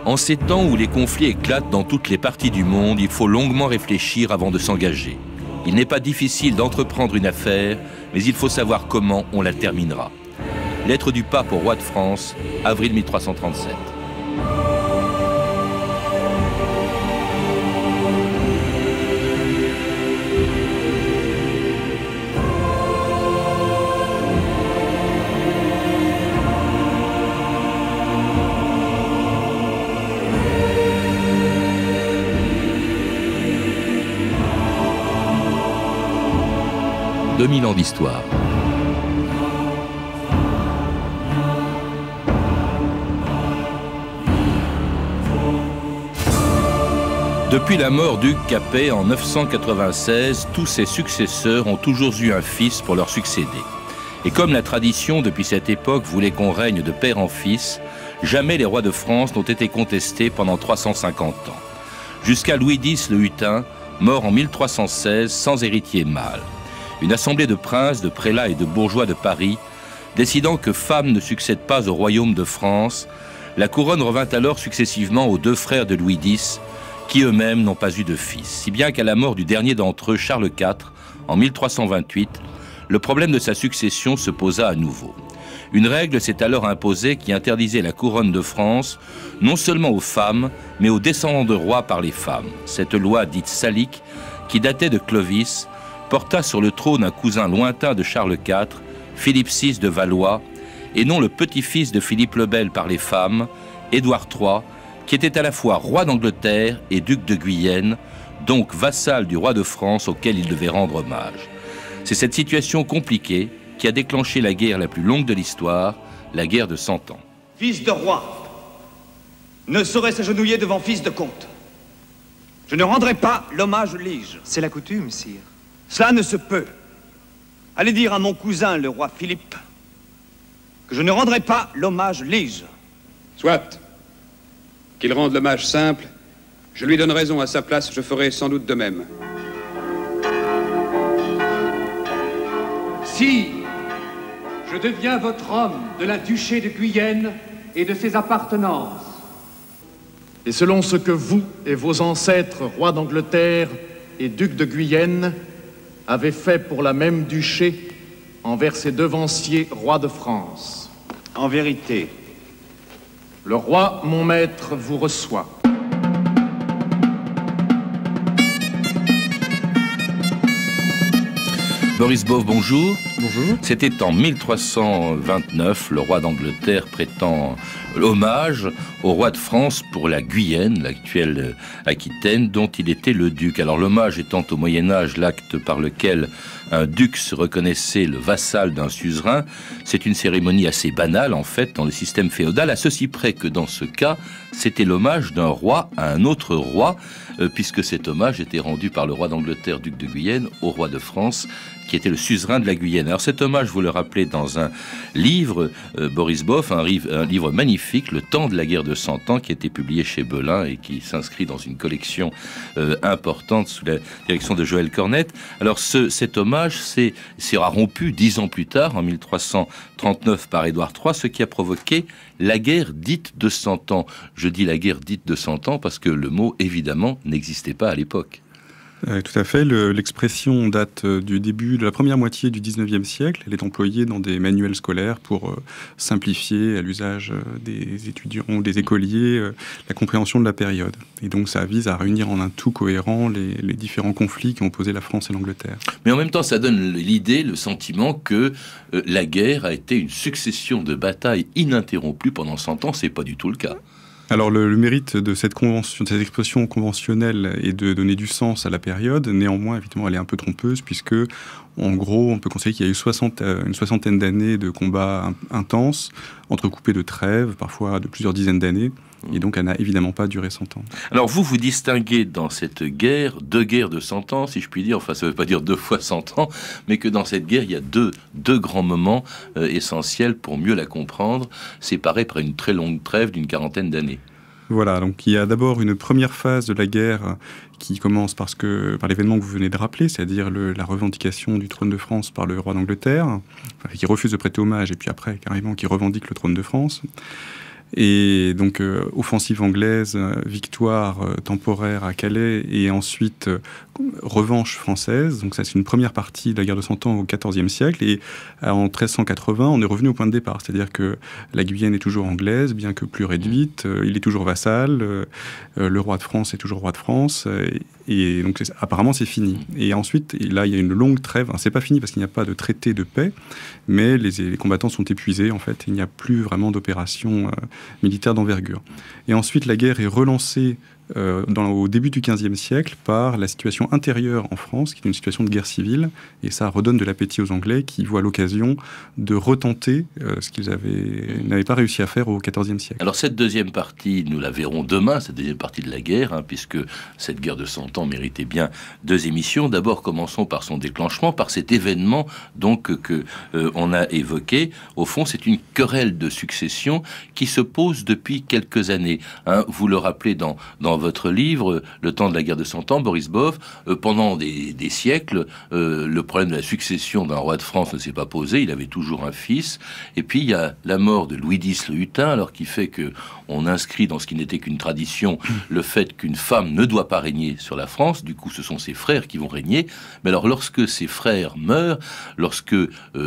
En ces temps où les conflits éclatent dans toutes les parties du monde, il faut longuement réfléchir avant de s'engager. Il n'est pas difficile d'entreprendre une affaire, mais il faut savoir comment on la terminera. Lettre du pape au roi de France, avril 1337. « 2000 ans d'histoire. Depuis la mort d'Hugues Capet en 996, tous ses successeurs ont toujours eu un fils pour leur succéder. Et comme la tradition depuis cette époque voulait qu'on règne de père en fils, jamais les rois de France n'ont été contestés pendant 350 ans. Jusqu'à Louis X le Hutin, mort en 1316 sans héritier mâle. Une assemblée de princes, de prélats et de bourgeois de Paris, décidant que femme ne succède pas au royaume de France, la couronne revint alors successivement aux deux frères de Louis X, qui eux-mêmes n'ont pas eu de fils. Si bien qu'à la mort du dernier d'entre eux, Charles IV, en 1328, le problème de sa succession se posa à nouveau. Une règle s'est alors imposée qui interdisait la couronne de France non seulement aux femmes, mais aux descendants de rois par les femmes. Cette loi dite salique, qui datait de Clovis, porta sur le trône un cousin lointain de Charles IV, Philippe VI de Valois, et non le petit-fils de Philippe le Bel par les femmes, Édouard III, qui était à la fois roi d'Angleterre et duc de Guyenne, donc vassal du roi de France auquel il devait rendre hommage. C'est cette situation compliquée qui a déclenché la guerre la plus longue de l'histoire, la guerre de 100 ans. Fils de roi ne saurait s'agenouiller devant fils de comte. Je ne rendrai pas l'hommage lige. C'est la coutume, sire. Cela ne se peut. Allez dire à mon cousin, le roi Philippe, que je ne rendrai pas l'hommage lige. Soit. Qu'il rende l'hommage simple, je lui donne raison à sa place, je ferai sans doute de même. Si je deviens votre homme de la duché de Guyenne et de ses appartenances, et selon ce que vous et vos ancêtres, rois d'Angleterre et ducs de Guyenne, avez fait pour la même duché envers ses devanciers rois de France. En vérité, le roi, mon maître, vous reçoit. Boris Bove, bonjour. Bonjour. C'était en 1329, le roi d'Angleterre prétend hommage au roi de France pour la Guyenne, l'actuelle Aquitaine, dont il était le duc. Alors l'hommage étant au Moyen-Âge l'acte par lequel un duc se reconnaissait le vassal d'un suzerain, c'est une cérémonie assez banale en fait dans le système féodal, à ceci près que dans ce cas, c'était l'hommage d'un roi à un autre roi, puisque cet hommage était rendu par le roi d'Angleterre, duc de Guyenne, au roi de France, qui était le suzerain de la Guyenne. Alors cet hommage, vous le rappelez dans un livre, Boris Bove, un livre magnifique, Le temps de la guerre de 100 ans, qui a été publié chez Belin et qui s'inscrit dans une collection importante sous la direction de Joël Cornette. Alors cet hommage sera rompu 10 ans plus tard, en 1339, par Édouard III, ce qui a provoqué la guerre dite de 100 ans. Je dis la guerre dite de 100 ans parce que le mot, évidemment, n'existait pas à l'époque. Tout à fait. L'expression date du début de la première moitié du 19e siècle. Elle est employée dans des manuels scolaires pour simplifier à l'usage des étudiants ou des écoliers la compréhension de la période. Et donc ça vise à réunir en un tout cohérent les différents conflits qui ont opposé la France et l'Angleterre. Mais en même temps, ça donne l'idée, le sentiment que la guerre a été une succession de batailles ininterrompues pendant 100 ans. C'est pas du tout le cas. Alors le mérite de cette convention, de cette expression conventionnelle est de donner du sens à la période. Néanmoins, évidemment, elle est un peu trompeuse puisque, en gros, on peut considérer qu'il y a eu une soixantaine d'années de combats intenses, entrecoupés de trêves, parfois de plusieurs dizaines d'années. Et donc, elle n'a évidemment pas duré 100 ans. Alors, vous distinguez dans cette guerre, deux guerres de 100 ans, si je puis dire. Enfin, ça ne veut pas dire 2 fois 100 ans, mais que dans cette guerre, il y a deux grands moments essentiels pour mieux la comprendre, séparés par une très longue trêve d'une quarantaine d'années. Voilà, donc il y a d'abord une première phase de la guerre qui commence par l'événement que vous venez de rappeler, c'est-à-dire la revendication du trône de France par le roi d'Angleterre, qui refuse de prêter hommage, et puis après, carrément, qui revendique le trône de France. Et donc, offensive anglaise, victoire temporaire à Calais, et ensuite revanche française. Donc ça, c'est une première partie de la guerre de 100 ans au XIVe siècle. Et en 1380, on est revenu au point de départ. C'est-à-dire que la Guyenne est toujours anglaise, bien que plus réduite. Il est toujours vassal. Le roi de France est toujours roi de France. Et donc, apparemment, c'est fini. Et ensuite, là, il y a une longue trêve. C'est pas fini parce qu'il n'y a pas de traité de paix, mais les combattants sont épuisés, en fait. Il n'y a plus vraiment d'opérations militaires d'envergure. Et ensuite, la guerre est relancée au début du XVe siècle par la situation intérieure en France, qui est une situation de guerre civile, et ça redonne de l'appétit aux Anglais qui voient l'occasion de retenter ce qu'ils n'avaient pas réussi à faire au XIVe siècle. Alors cette deuxième partie, nous la verrons demain, cette deuxième partie de la guerre, puisque cette guerre de 100 ans méritait bien 2 émissions. D'abord, commençons par son déclenchement, par cet événement donc que on a évoqué. Au fond, c'est une querelle de succession qui se pose depuis quelques années. Vous le rappelez dans votre livre, Le temps de la guerre de 100 ans, Boris Boff, pendant des siècles, le problème de la succession d'un roi de France ne s'est pas posé, il avait toujours un fils, et puis il y a la mort de Louis X le Hutin, alors qui fait que on inscrit dans ce qui n'était qu'une tradition le fait qu'une femme ne doit pas régner sur la France, du coup ce sont ses frères qui vont régner, mais alors lorsque ses frères meurent, lorsque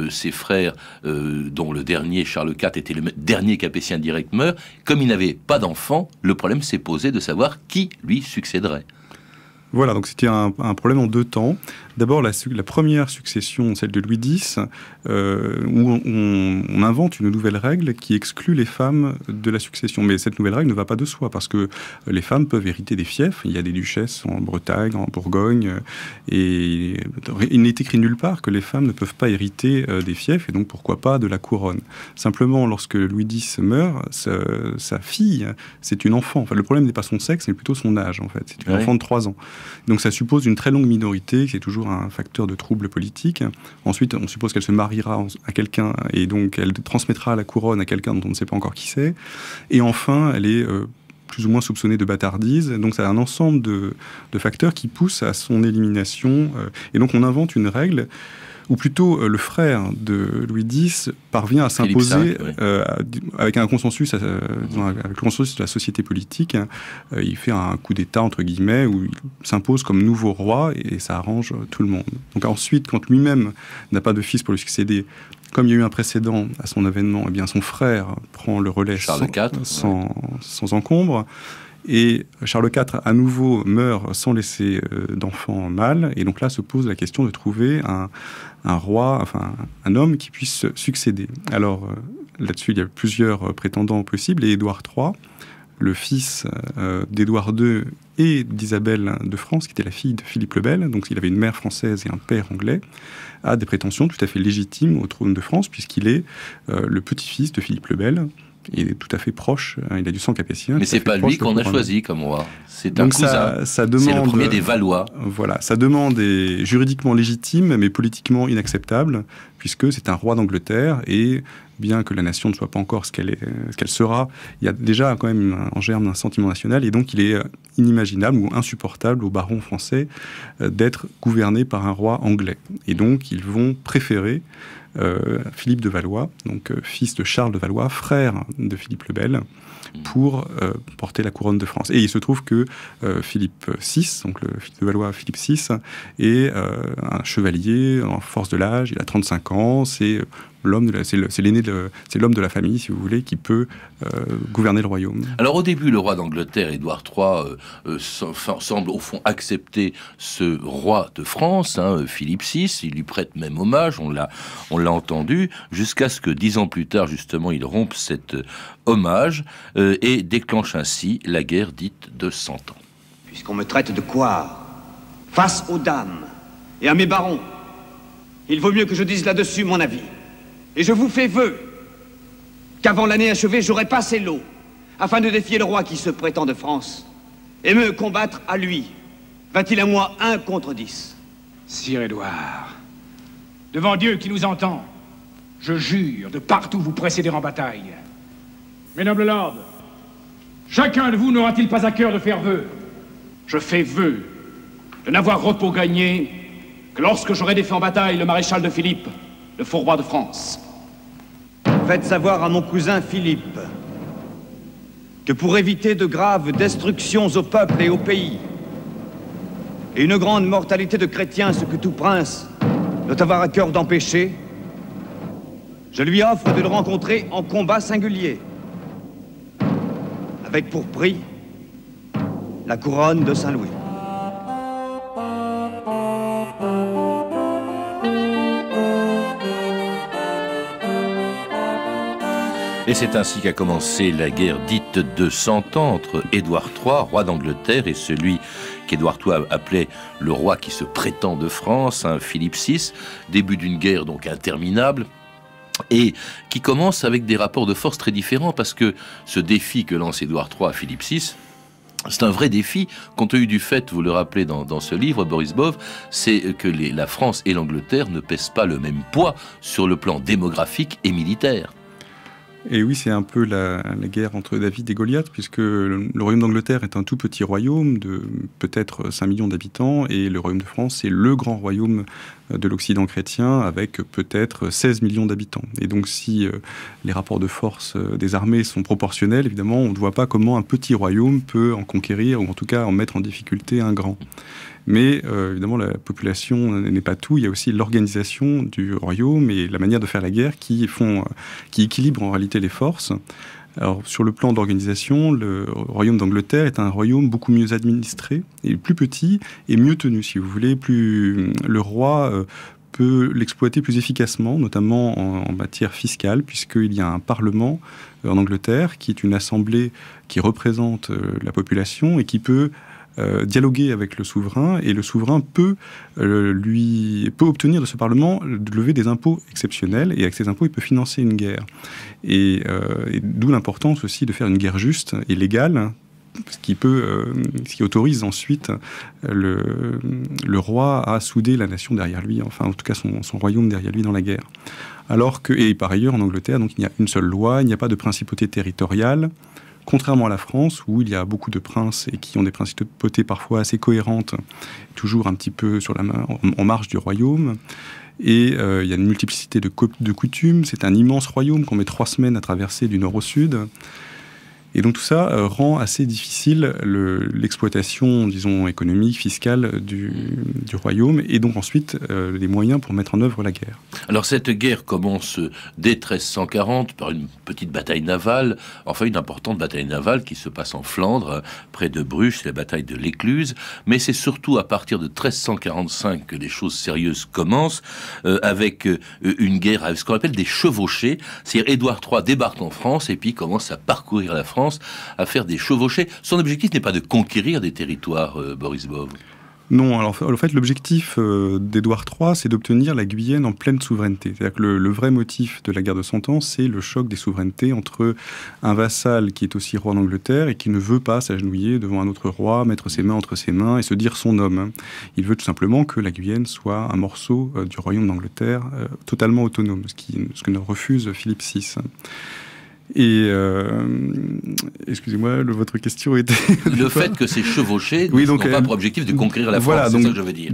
ses frères, dont le dernier, Charles IV, était le dernier capétien direct, meurt, comme il n'avait pas d'enfant, le problème s'est posé de savoir qui lui succéderait. Voilà, donc c'était un problème en 2 temps. D'abord, la première succession, celle de Louis X, où on invente une nouvelle règle qui exclut les femmes de la succession. Mais cette nouvelle règle ne va pas de soi, parce que les femmes peuvent hériter des fiefs. Il y a des duchesses en Bretagne, en Bourgogne, et il n'est écrit nulle part que les femmes ne peuvent pas hériter des fiefs, et donc pourquoi pas de la couronne. Simplement, lorsque Louis X meurt, sa fille, c'est une enfant. Enfin, le problème n'est pas son sexe, mais plutôt son âge, en fait. C'est une enfant de 3 ans. Donc ça suppose une très longue minorité, qui est toujours un facteur de trouble politique. Ensuite, on suppose qu'elle se mariera à quelqu'un, et donc elle transmettra la couronne à quelqu'un dont on ne sait pas encore qui c'est. Et enfin, elle est plus ou moins soupçonnée de bâtardise. Donc ça a un ensemble de facteurs qui poussent à son élimination. Et donc on invente une règle, ou plutôt le frère de Louis X parvient à s'imposer avec un consensus, avec le consensus de la société politique. Il fait un coup d'État, entre guillemets, où il s'impose comme nouveau roi, et ça arrange tout le monde. Donc ensuite, quand lui-même n'a pas de fils pour lui succéder, comme il y a eu un précédent à son avènement, eh bien son frère prend le relais sans encombre. Et Charles IV, à nouveau, meurt sans laisser d'enfant mâle. Et donc là se pose la question de trouver un roi, enfin un homme qui puisse succéder. Alors là-dessus, il y a plusieurs prétendants possibles. Et Édouard III, le fils d'Édouard II et d'Isabelle de France, qui était la fille de Philippe le Bel, donc il avait une mère française et un père anglais, a des prétentions tout à fait légitimes au trône de France, puisqu'il est le petit-fils de Philippe le Bel. Il est tout à fait proche, il a du sang capétien. Mais c'est pas lui qu'on a choisi comme roi, c'est un donc cousin, ça demande, c'est le premier des Valois. Voilà, sa demande est juridiquement légitime, mais politiquement inacceptable, puisque c'est un roi d'Angleterre, et bien que la nation ne soit pas encore ce qu'elle sera, il y a déjà quand même en germe un sentiment national, et donc il est inimaginable ou insupportable aux barons français d'être gouverné par un roi anglais. Et donc ils vont préférer Philippe de Valois, donc fils de Charles de Valois, frère de Philippe le Bel, pour porter la couronne de France. Et il se trouve que Philippe VI, donc le fils de Valois Philippe VI, est un chevalier en force de l'âge, il a 35 ans, c'est l'homme c'est l'homme de la famille, si vous voulez, qui peut gouverner le royaume. Alors au début, le roi d'Angleterre, Édouard III, semble au fond accepter ce roi de France, Philippe VI. Il lui prête même hommage, on l'a entendu, jusqu'à ce que 10 ans plus tard, justement, il rompe cet hommage et déclenche ainsi la guerre dite de 100 ans. Puisqu'on me traite de quoi, face aux dames et à mes barons, il vaut mieux que je dise là-dessus mon avis. Et je vous fais vœu qu'avant l'année achevée, j'aurai passé l'eau, afin de défier le roi qui se prétend de France, et me combattre à lui. Va-t-il à moi 1 contre 10? Sire Édouard, devant Dieu qui nous entend, je jure de partout vous précéder en bataille. Mes nobles lords, chacun de vous n'aura-t-il pas à cœur de faire vœu? Je fais vœu de n'avoir repos gagné que lorsque j'aurai défait en bataille le maréchal de Philippe, le faux roi de France. Faites savoir à mon cousin Philippe que pour éviter de graves destructions au peuple et au pays, et une grande mortalité de chrétiens, ce que tout prince doit avoir à cœur d'empêcher, je lui offre de le rencontrer en combat singulier, avec pour prix la couronne de Saint-Louis. Et c'est ainsi qu'a commencé la guerre dite de 100 ans entre Édouard III, roi d'Angleterre, et celui qu'Édouard III appelait le roi qui se prétend de France, hein, Philippe VI. Début d'une guerre donc interminable, et qui commence avec des rapports de force très différents, parce que ce défi que lance Édouard III à Philippe VI, c'est un vrai défi, compte tenu du fait, vous le rappelez dans ce livre, Boris Bov, c'est que la France et l'Angleterre ne pèsent pas le même poids sur le plan démographique et militaire. Et oui, c'est un peu la guerre entre David et Goliath, puisque le royaume d'Angleterre est un tout petit royaume de peut-être 5 millions d'habitants, et le royaume de France, c'est le grand royaume de l'Occident chrétien, avec peut-être 16 millions d'habitants. Et donc si les rapports de force des armées sont proportionnels, évidemment, on ne voit pas comment un petit royaume peut en conquérir, ou en tout cas en mettre en difficulté un grand. Mais évidemment, la population n'est pas tout. Il y a aussi l'organisation du royaume et la manière de faire la guerre qui équilibrent en réalité les forces. Alors, sur le plan d'organisation, le royaume d'Angleterre est un royaume beaucoup mieux administré, et plus petit et mieux tenu, si vous voulez. Le roi peut l'exploiter plus efficacement, notamment en matière fiscale, puisqu'il y a un parlement en Angleterre qui est une assemblée qui représente la population et qui peut dialoguer avec le souverain, et le souverain peut obtenir de ce Parlement de lever des impôts exceptionnels, et avec ces impôts, il peut financer une guerre. Et d'où l'importance aussi de faire une guerre juste et légale, ce qui autorise ensuite le roi à souder la nation derrière lui, enfin en tout cas son royaume derrière lui dans la guerre. Et par ailleurs, en Angleterre, donc, il y a une seule loi, il n'y a pas de principauté territoriale, contrairement à la France, où il y a beaucoup de princes et qui ont des principautés parfois assez cohérentes, toujours un petit peu en marge du royaume. Et il y a une multiplicité de coutumes. C'est un immense royaume qu'on met 3 semaines à traverser du nord au sud. Et donc tout ça rend assez difficile l'exploitation, disons, économique, fiscale du royaume, et donc ensuite les moyens pour mettre en œuvre la guerre. Alors cette guerre commence dès 1340 par une petite bataille navale, enfin une importante bataille navale qui se passe en Flandre, près de Bruges, c'est la bataille de l'Écluse, mais c'est surtout à partir de 1345 que les choses sérieuses commencent, avec une guerre avec ce qu'on appelle des chevauchés, c'est-à-dire Édouard III débarque en France et puis commence à parcourir la France, à faire des chevauchés. Son objectif n'est pas de conquérir des territoires, Boris Bov. Non, alors en fait, l'objectif d'Édouard III, c'est d'obtenir la Guyenne en pleine souveraineté. C'est-à-dire que le vrai motif de la guerre de 100 ans, c'est le choc des souverainetés entre un vassal qui est aussi roi d'Angleterre et qui ne veut pas s'agenouiller devant un autre roi, mettre ses mains entre ses mains et se dire son homme. Il veut tout simplement que la Guyenne soit un morceau du royaume d'Angleterre totalement autonome, ce que ne refuse Philippe VI. Et excusez-moi, votre question était... Le fait que ces chevauchés n'ont pas pour objectif de conquérir la France, voilà, c'est ça que je veux dire.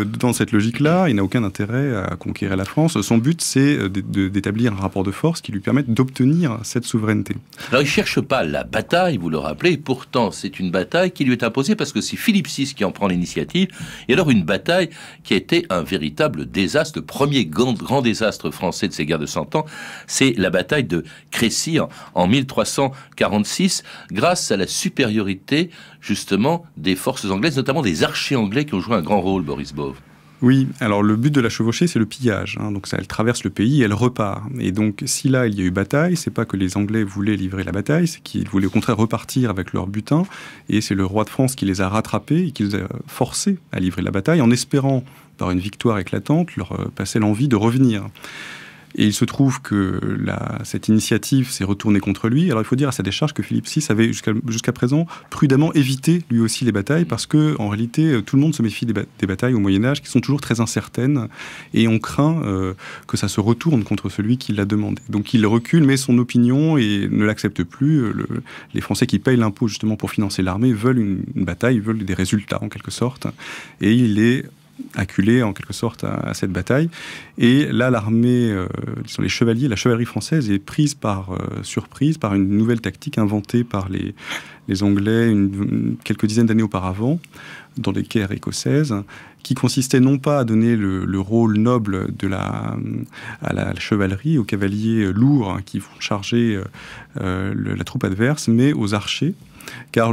Dans cette logique-là, il n'a aucun intérêt à conquérir la France. Son but, c'est d'établir un rapport de force qui lui permette d'obtenir cette souveraineté. Alors, il ne cherche pas la bataille, vous le rappelez, et pourtant, c'est une bataille qui lui est imposée parce que c'est Philippe VI qui en prend l'initiative. Et alors, une bataille qui a été un véritable désastre, le premier grand désastre français de ces guerres de 100 ans, c'est la bataille de Crécy en 1346, grâce à la supériorité, justement, des forces anglaises, notamment des archers anglais qui ont joué un grand rôle, Boris Bov. Oui, alors le but de la chevauchée, c'est le pillage. Donc elle traverse le pays et elle repart. Et donc si là, il y a eu bataille, c'est pas que les Anglais voulaient livrer la bataille, c'est qu'ils voulaient au contraire repartir avec leur butin. Et c'est le roi de France qui les a rattrapés et qui les a forcés à livrer la bataille, en espérant, par une victoire éclatante, leur passer l'envie de revenir. Et il se trouve que cette initiative s'est retournée contre lui. Alors il faut dire à sa décharge que Philippe VI avait jusqu'à présent prudemment évité lui aussi les batailles, parce que en réalité tout le monde se méfie des batailles au Moyen-Âge qui sont toujours très incertaines, et on craint que ça se retourne contre celui qui l'a demandé. Donc il recule, mais son opinion ne l'accepte plus. Les Français qui payent l'impôt justement pour financer l'armée veulent une bataille, veulent des résultats en quelque sorte, et il est acculés en quelque sorte à cette bataille. Et là, l'armée, les chevaliers, la chevalerie française est prise par surprise par une nouvelle tactique inventée par les Anglais quelques dizaines d'années auparavant, dans les guerres écossaises, qui consistait non pas à donner le rôle noble à la chevalerie, aux cavaliers lourds qui vont charger la troupe adverse, mais aux archers. Car,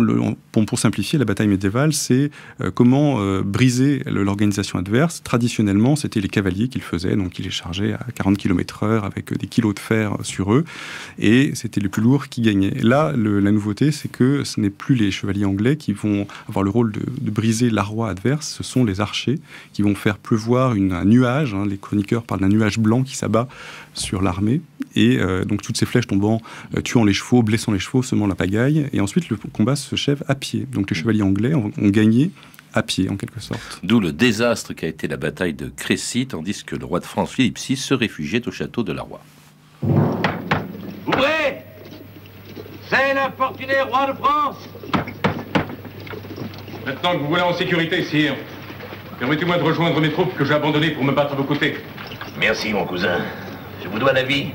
pour simplifier, la bataille médiévale, c'est comment briser l'organisation adverse. Traditionnellement, c'était les cavaliers qui le faisaient, donc ils les chargeaient à 40 km/h avec des kilos de fer sur eux, et c'était les plus lourds qui gagnaient. Là, la nouveauté, c'est que ce n'est plus les chevaliers anglais qui vont avoir le rôle de briser l'arroi adverse, ce sont les archers qui vont faire pleuvoir un nuage, les chroniqueurs parlent d'un nuage blanc qui s'abat sur l'armée, et donc toutes ces flèches tombant, tuant les chevaux, blessant les chevaux, semant la pagaille, et ensuite le combat s'achève à pied. Donc les chevaliers anglais ont gagné à pied, en quelque sorte. D'où le désastre qu'a été la bataille de Crécy, tandis que le roi de France, Philippe VI, se réfugiait au château de la Roi. Ouvrez! C'est l'infortuné roi de France! Maintenant que vous voilà en sécurité, sire, permettez-moi de rejoindre mes troupes que j'ai abandonnées pour me battre à vos côtés. Merci, mon cousin. Je vous dois la vie.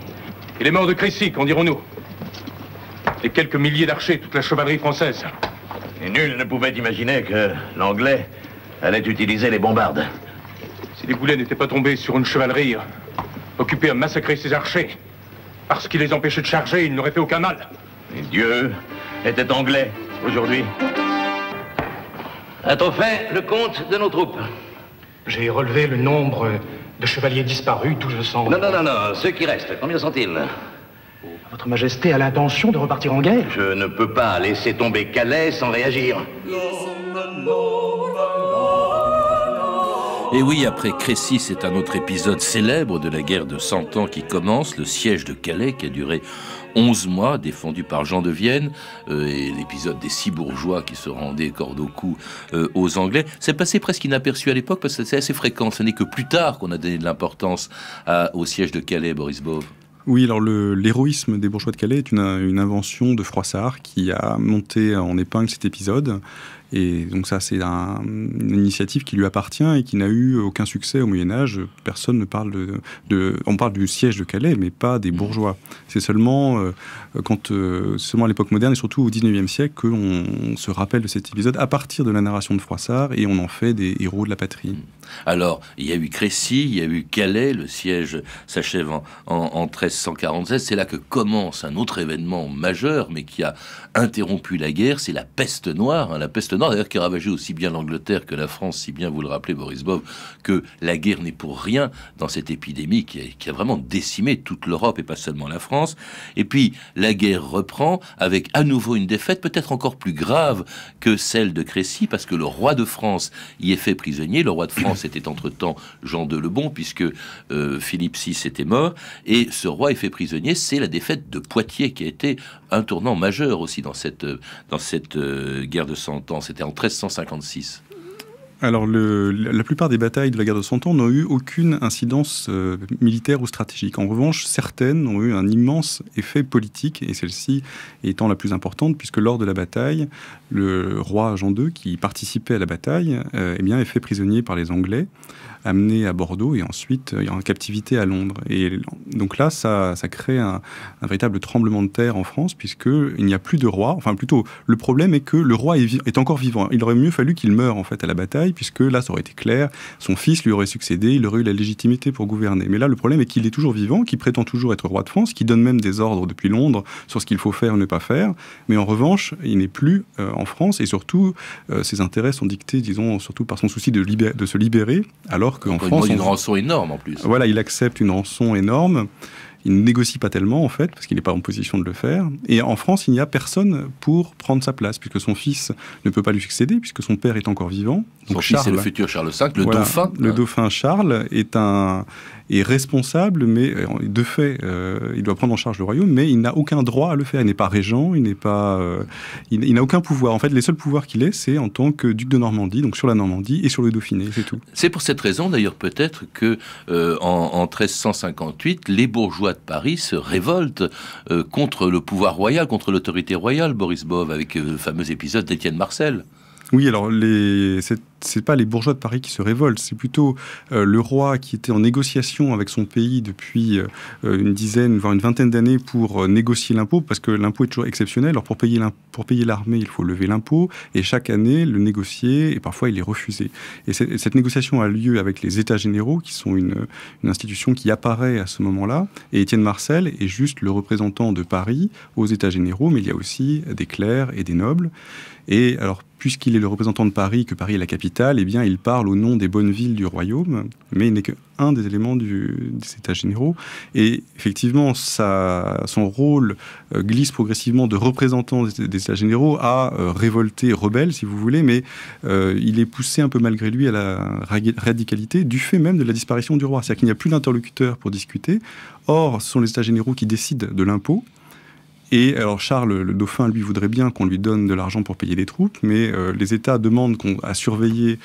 Et les morts de Crécy, qu'en dirons-nous? Et quelques milliers d'archers, toute la chevalerie française. Et nul ne pouvait imaginer que l'anglais allait utiliser les bombardes. Si les boulets n'étaient pas tombés sur une chevalerie occupée à massacrer ses archers, parce qu'il les empêchait de charger, ils n'auraient fait aucun mal. Et Dieu était anglais aujourd'hui. A-t-on fait le compte de nos troupes? J'ai relevé le nombre de chevaliers disparus, 1200... Non, ceux qui restent, combien sont-ils? Votre Majesté a l'intention de repartir en guerre? Je ne peux pas laisser tomber Calais sans réagir. Et oui, après Crécy, c'est un autre épisode célèbre de la guerre de 100 ans qui commence, le siège de Calais, qui a duré 11 mois, défendu par Jean de Vienne, et l'épisode des 6 bourgeois qui se rendaient corde au cou aux Anglais. C'est passé presque inaperçu à l'époque, parce que c'est assez fréquent. Ce n'est que plus tard qu'on a donné de l'importance au siège de Calais, Boris Bove. Oui, alors l'héroïsme des bourgeois de Calais est une invention de Froissart qui a monté en épingle cet épisode. Et donc ça, c'est une initiative qui lui appartient et qui n'a eu aucun succès au Moyen-Âge. Personne ne parle on parle du siège de Calais, mais pas des bourgeois. C'est seulement seulement à l'époque moderne et surtout au XIXe siècle qu'on se rappelle de cet épisode à partir de la narration de Froissart et on en fait des héros de la patrie. Alors, il y a eu Crécy, il y a eu Calais, le siège s'achève en 1347. C'est là que commence un autre événement majeur, mais qui a interrompu la guerre, c'est la peste noire. La peste noire, d'ailleurs, qui a ravagé aussi bien l'Angleterre que la France, si bien vous le rappelez, Boris Bove, que la guerre n'est pour rien dans cette épidémie qui a vraiment décimé toute l'Europe et pas seulement la France. Et puis, la guerre reprend avec à nouveau une défaite peut-être encore plus grave que celle de Crécy, parce que le roi de France y est fait prisonnier. Le roi de France était entre-temps Jean de Lebon, puisque Philippe VI était mort, et ce roi est fait prisonnier. C'est la défaite de Poitiers qui a été un tournant majeur aussi dans cette guerre de 100 ans. C'était en 1356. Alors, la plupart des batailles de la guerre de 100 ans n'ont eu aucune incidence militaire ou stratégique. En revanche, certaines ont eu un immense effet politique, et celle-ci étant la plus importante, puisque lors de la bataille, le roi Jean II, qui participait à la bataille, est fait prisonnier par les Anglais, amené à Bordeaux et ensuite en captivité à Londres. Et donc là, ça crée un véritable tremblement de terre en France, puisqu'il n'y a plus de roi. Enfin, plutôt, le problème est que le roi est encore vivant. Il aurait mieux fallu qu'il meure, en fait, à la bataille, puisque là, ça aurait été clair. Son fils lui aurait succédé, il aurait eu la légitimité pour gouverner. Mais là, le problème est qu'il est toujours vivant, qu'il prétend toujours être roi de France, qu'il donne même des ordres depuis Londres sur ce qu'il faut faire ou ne pas faire. Mais en revanche, il n'est plus en France, et surtout, ses intérêts sont dictés, disons, surtout par son souci de se libérer, alors qu'en France... une rançon énorme, en plus. Voilà, il accepte une rançon énorme. Il ne négocie pas tellement, en fait, parce qu'il n'est pas en position de le faire. Et en France, il n'y a personne pour prendre sa place, puisque son fils ne peut pas lui succéder, puisque son père est encore vivant. Son fils, c'est le futur Charles V, le dauphin. Le dauphin Charles est responsable, mais de fait, il doit prendre en charge le royaume, mais il n'a aucun droit à le faire. Il n'est pas régent, il n'a aucun pouvoir. En fait, les seuls pouvoirs qu'il ait, c'est en tant que duc de Normandie, donc sur la Normandie et sur le Dauphiné, c'est tout. C'est pour cette raison, d'ailleurs, peut-être que en 1358, les bourgeois de Paris se révoltent contre le pouvoir royal, contre l'autorité royale, Boris Bove, avec le fameux épisode d'Étienne Marcel. Oui, alors c'est pas les bourgeois de Paris qui se révoltent, c'est plutôt le roi qui était en négociation avec son pays depuis une dizaine, voire une vingtaine d'années pour négocier l'impôt, parce que l'impôt est toujours exceptionnel. Alors pour payer l'armée, il faut lever l'impôt, et chaque année le négocier, et parfois il est refusé. Et cette négociation a lieu avec les États généraux, qui sont une institution qui apparaît à ce moment-là, et Étienne Marcel est juste le représentant de Paris aux États généraux, mais il y a aussi des clercs et des nobles. Et alors, puisqu'il est le représentant de Paris, que Paris est la capitale, eh bien, il parle au nom des bonnes villes du royaume, mais il n'est qu'un des éléments des États généraux. Et effectivement, son rôle glisse progressivement de représentant des États généraux à révolté, rebelle, si vous voulez, mais il est poussé un peu malgré lui à la radicalité du fait même de la disparition du roi. C'est-à-dire qu'il n'y a plus d'interlocuteur pour discuter. Or, ce sont les États généraux qui décident de l'impôt. Et alors Charles, le dauphin, lui, voudrait bien qu'on lui donne de l'argent pour payer les troupes, mais les États demandent à surveiller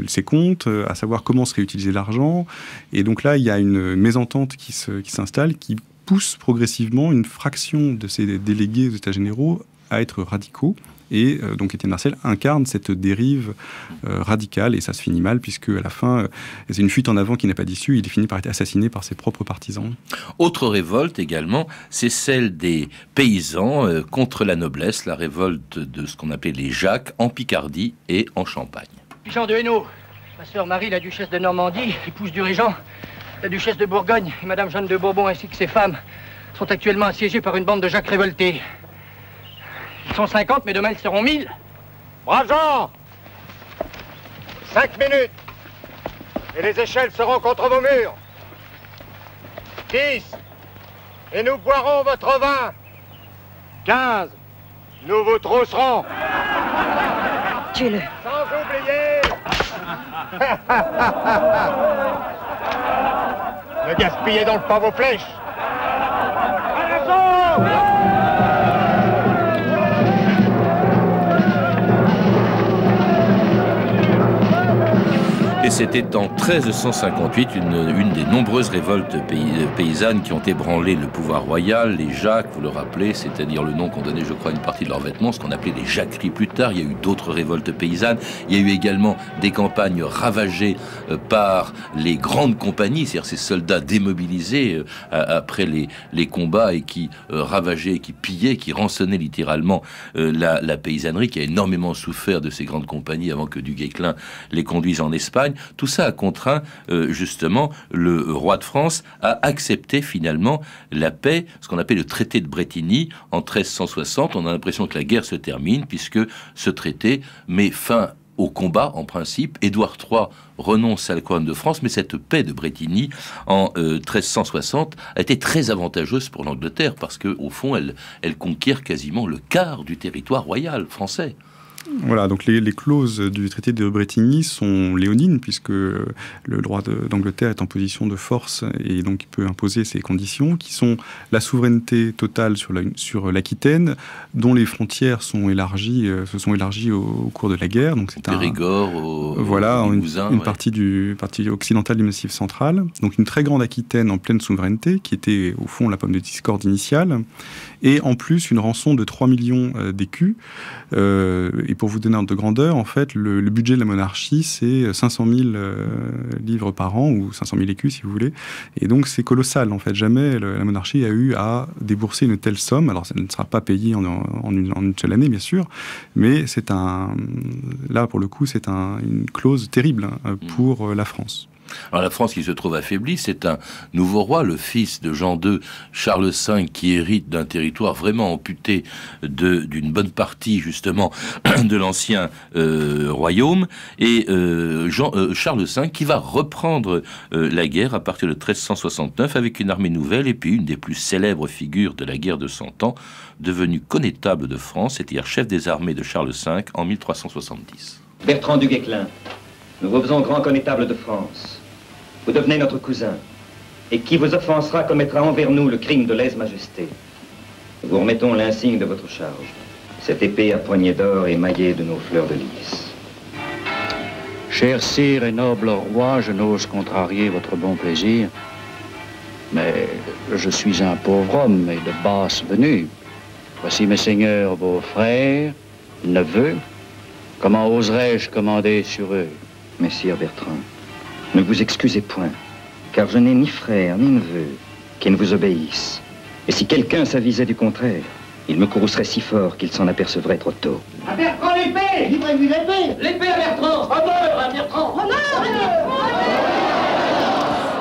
ses comptes, à savoir comment serait utilisé l'argent. Et donc là, il y a une mésentente qui s'installe, qui pousse progressivement une fraction de ces délégués aux États généraux à être radicaux. Et donc Étienne Marcel incarne cette dérive radicale, et ça se finit mal, puisque à la fin, c'est une fuite en avant qui n'a pas d'issue, il finit par être assassiné par ses propres partisans. Autre révolte également, c'est celle des paysans contre la noblesse, la révolte de ce qu'on appelait les Jacques, en Picardie et en Champagne. Jean de Hainaut, ma sœur Marie, la duchesse de Normandie, épouse du régent, la duchesse de Bourgogne et madame Jeanne de Bourbon ainsi que ses femmes sont actuellement assiégées par une bande de Jacques révoltés. Ils sont 50, mais demain ils seront 1000. Braves gens, 5 minutes, et les échelles seront contre vos murs. 10, et nous boirons votre vin. 15, nous vous trousserons. Tuez-le. Sans oublier... Ne gaspillez donc pas vos flèches. À l'assaut! Et c'était en 1358 une des nombreuses révoltes paysannes qui ont ébranlé le pouvoir royal. Les Jacques, vous le rappelez, c'est-à-dire le nom qu'on donnait, je crois, une partie de leurs vêtements, ce qu'on appelait les jacqueries plus tard. Il y a eu d'autres révoltes paysannes. Il y a eu également des campagnes ravagées par les grandes compagnies, c'est-à-dire ces soldats démobilisés après les combats et qui ravageaient, qui pillaient, qui rançonnaient littéralement la paysannerie, qui a énormément souffert de ces grandes compagnies avant que du Guesclin les conduise en Espagne. Tout ça a contraint justement le roi de France à accepter finalement la paix, ce qu'on appelle le traité de Brétigny en 1360. On a l'impression que la guerre se termine puisque ce traité met fin au combat en principe. Édouard III renonce à la couronne de France, mais cette paix de Brétigny en 1360 a été très avantageuse pour l'Angleterre parce que au fond elle conquiert quasiment le quart du territoire royal français. Voilà, donc les clauses du traité de Brétigny sont léonines, puisque le roi d'Angleterre est en position de force et donc il peut imposer ses conditions, qui sont la souveraineté totale sur l'Aquitaine, dont les frontières se sont élargies au cours de la guerre. Donc c'est Périgord, une partie occidentale du Massif central. Donc une très grande Aquitaine en pleine souveraineté, qui était au fond la pomme de discorde initiale, et en plus une rançon de 3 millions d'écus. Et pour vous donner un ordre de grandeur, en fait, le budget de la monarchie, c'est 500 000 livres par an, ou 500 000 écus, si vous voulez. Et donc, c'est colossal, en fait. Jamais la monarchie a eu à débourser une telle somme. Alors, ça ne sera pas payé en une seule année, bien sûr, mais là, pour le coup, c'est une clause terrible pour la France. Alors la France qui se trouve affaiblie, c'est un nouveau roi, le fils de Jean II, Charles V, qui hérite d'un territoire vraiment amputé d'une bonne partie justement de l'ancien royaume, et Charles V qui va reprendre la guerre à partir de 1369 avec une armée nouvelle et puis une des plus célèbres figures de la guerre de 100 ans, devenu connétable de France, c'est-à-dire chef des armées de Charles V en 1370. Bertrand du Guesclin, nous vous faisons grand connétable de France. Vous devenez notre cousin, et qui vous offensera commettra envers nous le crime de lèse-majesté. Nous vous remettons l'insigne de votre charge, cette épée à poignée d'or émaillée de nos fleurs de lys. Cher sire et noble roi, je n'ose contrarier votre bon plaisir, mais je suis un pauvre homme et de basse venue. Voici mes seigneurs, vos frères, neveux, Comment oserais-je commander sur eux? Messire Bertrand, ne vous excusez point, car je n'ai ni frère ni neveu qui ne vous obéissent. Et si quelqu'un s'avisait du contraire, il me courroucerait si fort qu'il s'en apercevrait trop tôt. À Bertrand l'épée! Livrez-lui l'épée! L'épée à Bertrand! Honneur à Bertrand! Honneur!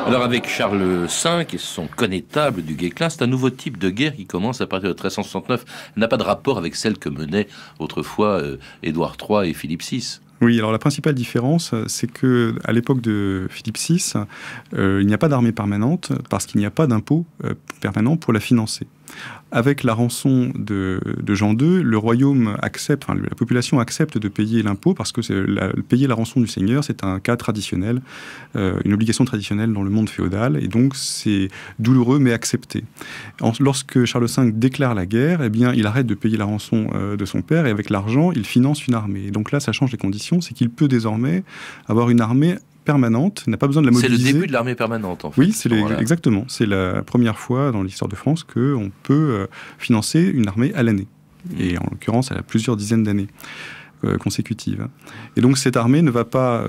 Alors avec Charles V et son connétable du Guesclin, c'est un nouveau type de guerre qui commence à partir de 1369. Elle n'a pas de rapport avec celle que menaient autrefois Édouard III et Philippe VI. Oui, alors la principale différence, c'est que à l'époque de Philippe VI, il n'y a pas d'armée permanente parce qu'il n'y a pas d'impôt permanent pour la financer. Avec la rançon de Jean II, le royaume accepte, enfin, la population accepte de payer l'impôt parce que payer la rançon du seigneur, c'est un cas traditionnel, une obligation traditionnelle dans le monde féodal, et donc c'est douloureux mais accepté. Lorsque Charles V déclare la guerre, eh bien, il arrête de payer la rançon de son père et avec l'argent, il finance une armée. Et donc là, ça change les conditions, c'est qu'il peut désormais avoir une armée permanente, n'a pas besoin de la mobiliser. C'est le début de l'armée permanente, en fait. Oui, exactement. C'est la première fois dans l'histoire de France qu'on peut financer une armée à l'année. Et en l'occurrence, à plusieurs dizaines d'années consécutives. Et donc cette armée ne va pas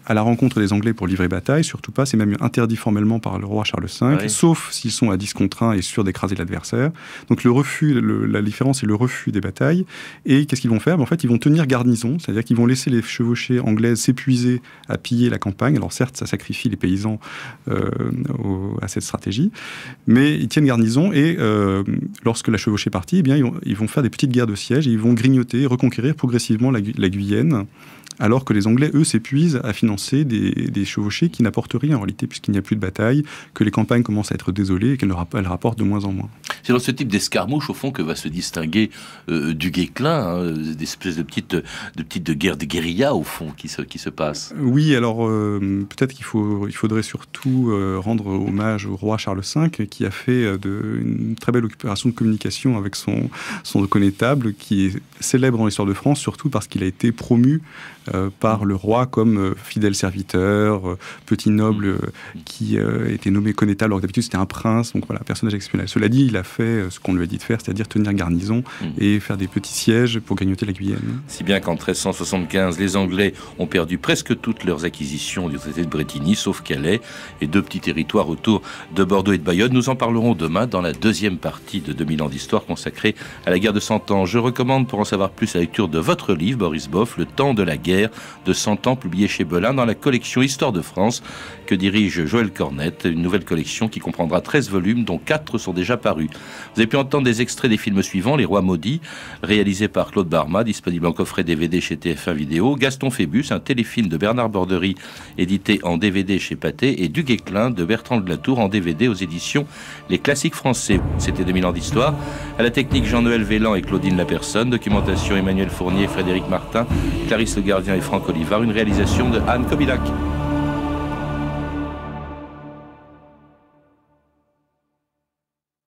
à la rencontre des Anglais pour livrer bataille, surtout pas, c'est même interdit formellement par le roi Charles V, oui, sauf s'ils sont à 10 contre 1 et sûrs d'écraser l'adversaire. Donc le refus, la différence c'est le refus des batailles. Et qu'est-ce qu'ils vont faire? En fait, ils vont tenir garnison, c'est-à-dire qu'ils vont laisser les chevauchées anglaises s'épuiser à piller la campagne. Alors certes, ça sacrifie les paysans à cette stratégie, mais ils tiennent garnison et lorsque la chevauchée est partie, eh bien, ils vont faire des petites guerres de siège et ils vont grignoter, reconquérir progressivement la Guyenne, alors que les Anglais, eux, s'épuisent à financer des chevauchés qui n'apportent rien en réalité, puisqu'il n'y a plus de bataille, que les campagnes commencent à être désolées et qu'elles rapportent de moins en moins. C'est dans ce type d'escarmouche, au fond, que va se distinguer du Guesclin, des espèces de petites guerres de guérilla, au fond, qui se passent. Oui, alors peut-être qu'il faudrait surtout rendre hommage au roi Charles V, qui a fait une très belle opération de communication avec son connétable, qui est célèbre dans l'histoire de France, surtout parce qu'il a été promu par le roi comme fidèle serviteur, petit noble qui était nommé connétable, alors que d'habitude c'était un prince, donc voilà, personnage exceptionnel. Cela dit, il a fait ce qu'on lui a dit de faire, c'est-à-dire tenir garnison et faire des petits sièges pour grignoter la Guyenne. Si bien qu'en 1375, les Anglais ont perdu presque toutes leurs acquisitions du traité de Brétigny, sauf Calais et 2 petits territoires autour de Bordeaux et de Bayonne. Nous en parlerons demain dans la deuxième partie de 2000 ans d'histoire consacrée à la guerre de 100 ans. Je recommande pour en savoir plus la lecture de votre livre, Boris Boff, Le temps de la guerre de 100 ans, publié chez Belin dans la collection Histoire de France que dirige Joël Cornette, une nouvelle collection qui comprendra 13 volumes dont 4 sont déjà parus. Vous avez pu entendre des extraits des films suivants: Les Rois Maudits, réalisé par Claude Barma, disponible en coffret DVD chez TF1 Vidéo; Gaston Phébus, un téléfilm de Bernard Borderie, édité en DVD chez Pathé; et Du Guesclin de Bertrand de Latour, en DVD aux éditions Les Classiques Français. C'était 2000 ans d'histoire. À la technique, Jean-Noël Vélan et Claudine Lapersonne. Documentation, Emmanuel Fournier, Frédéric Martin, Clarisse Le Gardien et Franck Olivard. Une réalisation de Anne Kobilac.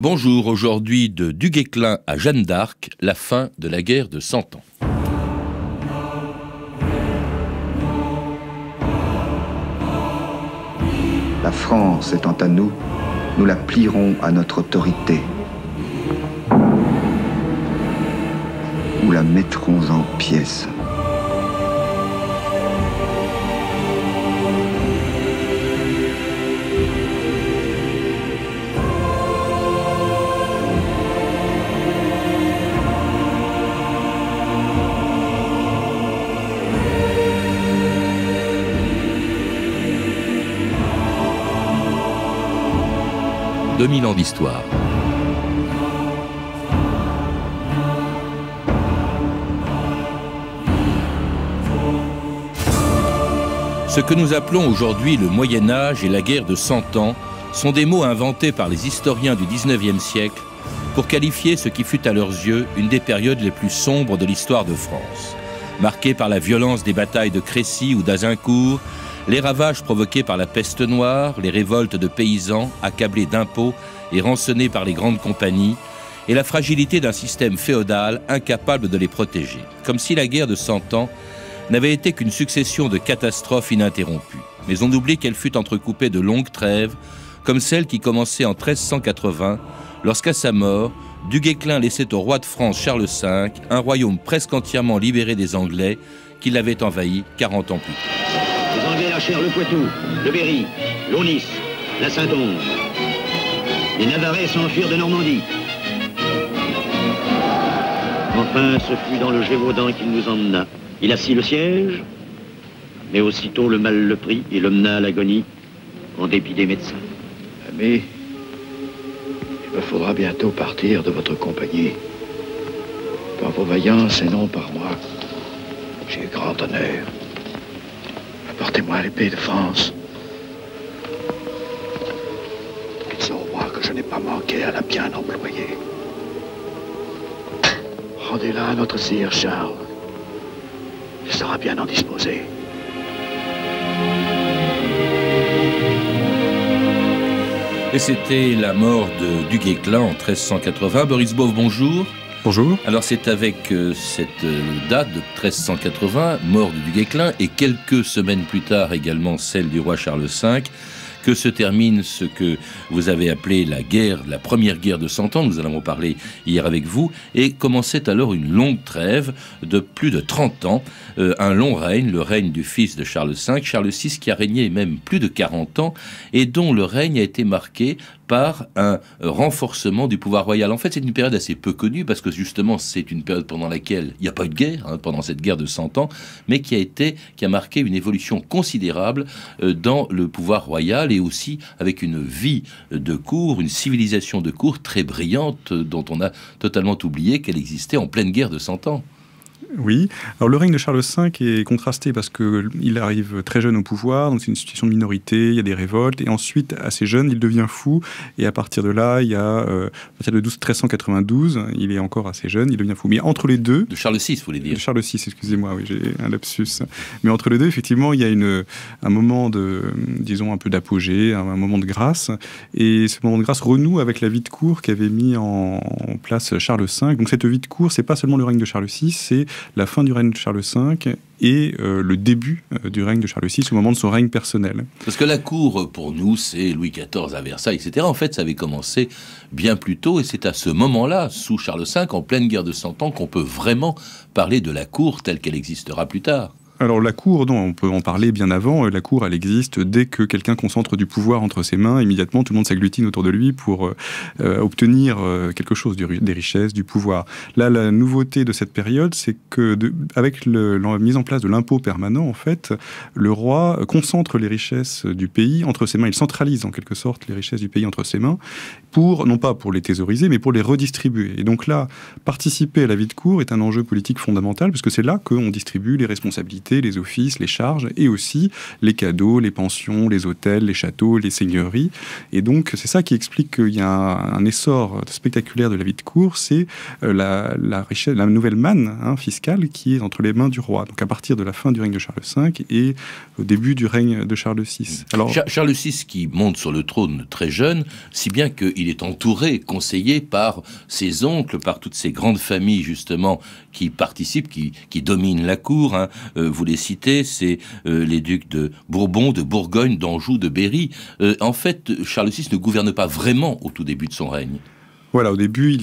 Bonjour, aujourd'hui de Du Guesclin à Jeanne d'Arc, la fin de la guerre de 100 ans. La France étant à nous, nous la plierons à notre autorité. Nous la mettrons en pièces. « 2000 ans d'histoire ». Ce que nous appelons aujourd'hui le Moyen-Âge et la guerre de 100 ans sont des mots inventés par les historiens du XIXe siècle pour qualifier ce qui fut à leurs yeux une des périodes les plus sombres de l'histoire de France, marquée par la violence des batailles de Crécy ou d'Azincourt, les ravages provoqués par la peste noire, les révoltes de paysans accablés d'impôts et rançonnés par les grandes compagnies, et la fragilité d'un système féodal incapable de les protéger, comme si la guerre de 100 ans n'avait été qu'une succession de catastrophes ininterrompues. Mais on oublie qu'elle fut entrecoupée de longues trêves, comme celle qui commençait en 1380, lorsqu'à sa mort, Du Guesclin laissait au roi de France Charles V un royaume presque entièrement libéré des Anglais, qui l'avait envahi 40 ans plus tôt. Les Anglais lâchèrent le Poitou, le Berry, l'Aunis, la Saintonge. Les Navarrais s'enfuirent de Normandie. Enfin, ce fut dans le Gévaudan qu'il nous emmena. Il assit le siège, mais aussitôt le mal le prit et le mena à l'agonie, en dépit des médecins. Ami, il me faudra bientôt partir de votre compagnie. Par vos vaillances et non par moi, j'ai eu grand honneur. Apportez-moi l'épée de France. Dites au roi que je n'ai pas manqué à la bien employer. Rendez-la à notre sire Charles. Il sera bien en disposer. Et c'était la mort de Duguesclin en 1380. Boris Bove, bonjour. Bonjour. Alors c'est avec cette date de 1380, mort de Duguesclin, et quelques semaines plus tard également celle du roi Charles V, que se termine ce que vous avez appelé la première guerre de 100 ans, nous en avons parlé hier avec vous, et commençait alors une longue trêve de plus de 30 ans, un long règne, le règne du fils de Charles V, Charles VI, qui a régné même plus de 40 ans, et dont le règne a été marqué par un renforcement du pouvoir royal. En fait, c'est une période assez peu connue, parce que justement, c'est une période pendant laquelle il n'y a pas eu de guerre, pendant cette guerre de 100 ans, mais qui a marqué une évolution considérable dans le pouvoir royal, et aussi avec une vie de cour, une civilisation de cour très brillante, dont on a totalement oublié qu'elle existait en pleine guerre de 100 ans. Oui. Alors le règne de Charles V est contrasté parce qu'il arrive très jeune au pouvoir, donc c'est une situation de minorité, il y a des révoltes, et ensuite, assez jeune, il devient fou, et à partir de là, il y a, à partir de 1392, il est encore assez jeune, il devient fou. Mais entre les deux... De Charles VI, vous voulez dire? De Charles VI, excusez-moi, oui, j'ai un lapsus. Mais entre les deux, effectivement, il y a un moment de, disons, un peu d'apogée, un moment de grâce, et ce moment de grâce renoue avec la vie de cour qu'avait mis en place Charles V. Donc cette vie de cour, c'est pas seulement le règne de Charles VI, c'est la fin du règne de Charles V et le début du règne de Charles VI, au moment de son règne personnel. Parce que la cour, pour nous, c'est Louis XIV à Versailles, etc. En fait, ça avait commencé bien plus tôt, et c'est à ce moment-là, sous Charles V, en pleine guerre de 100 ans, qu'on peut vraiment parler de la cour telle qu'elle existera plus tard. Alors la cour, non, on peut en parler bien avant. La cour, elle existe dès que quelqu'un concentre du pouvoir entre ses mains. Immédiatement, tout le monde s'agglutine autour de lui pour obtenir quelque chose, des richesses, du pouvoir. Là, la nouveauté de cette période, c'est que avec la mise en place de l'impôt permanent, en fait, le roi concentre les richesses du pays entre ses mains. Il centralise en quelque sorte les richesses du pays entre ses mains, non pas pour les thésauriser, mais pour les redistribuer. Et donc là, participer à la vie de cour est un enjeu politique fondamental, parce que c'est là qu'on distribue les responsabilités, les offices, les charges, et aussi les cadeaux, les pensions, les hôtels, les châteaux, les seigneuries. Et donc, c'est ça qui explique qu'il y a un essor spectaculaire de la vie de cour, c'est la richesse, la nouvelle manne fiscale qui est entre les mains du roi. Donc, à partir de la fin du règne de Charles V et au début du règne de Charles VI. Alors, Charles VI qui monte sur le trône très jeune, si bien qu'il est entouré, conseillé par ses oncles, par toutes ces grandes familles, justement, qui participent, qui dominent la cour. Vous les citez, c'est les ducs de Bourbon, de Bourgogne, d'Anjou, de Berry. En fait, Charles VI ne gouverne pas vraiment au tout début de son règne. Voilà, au début,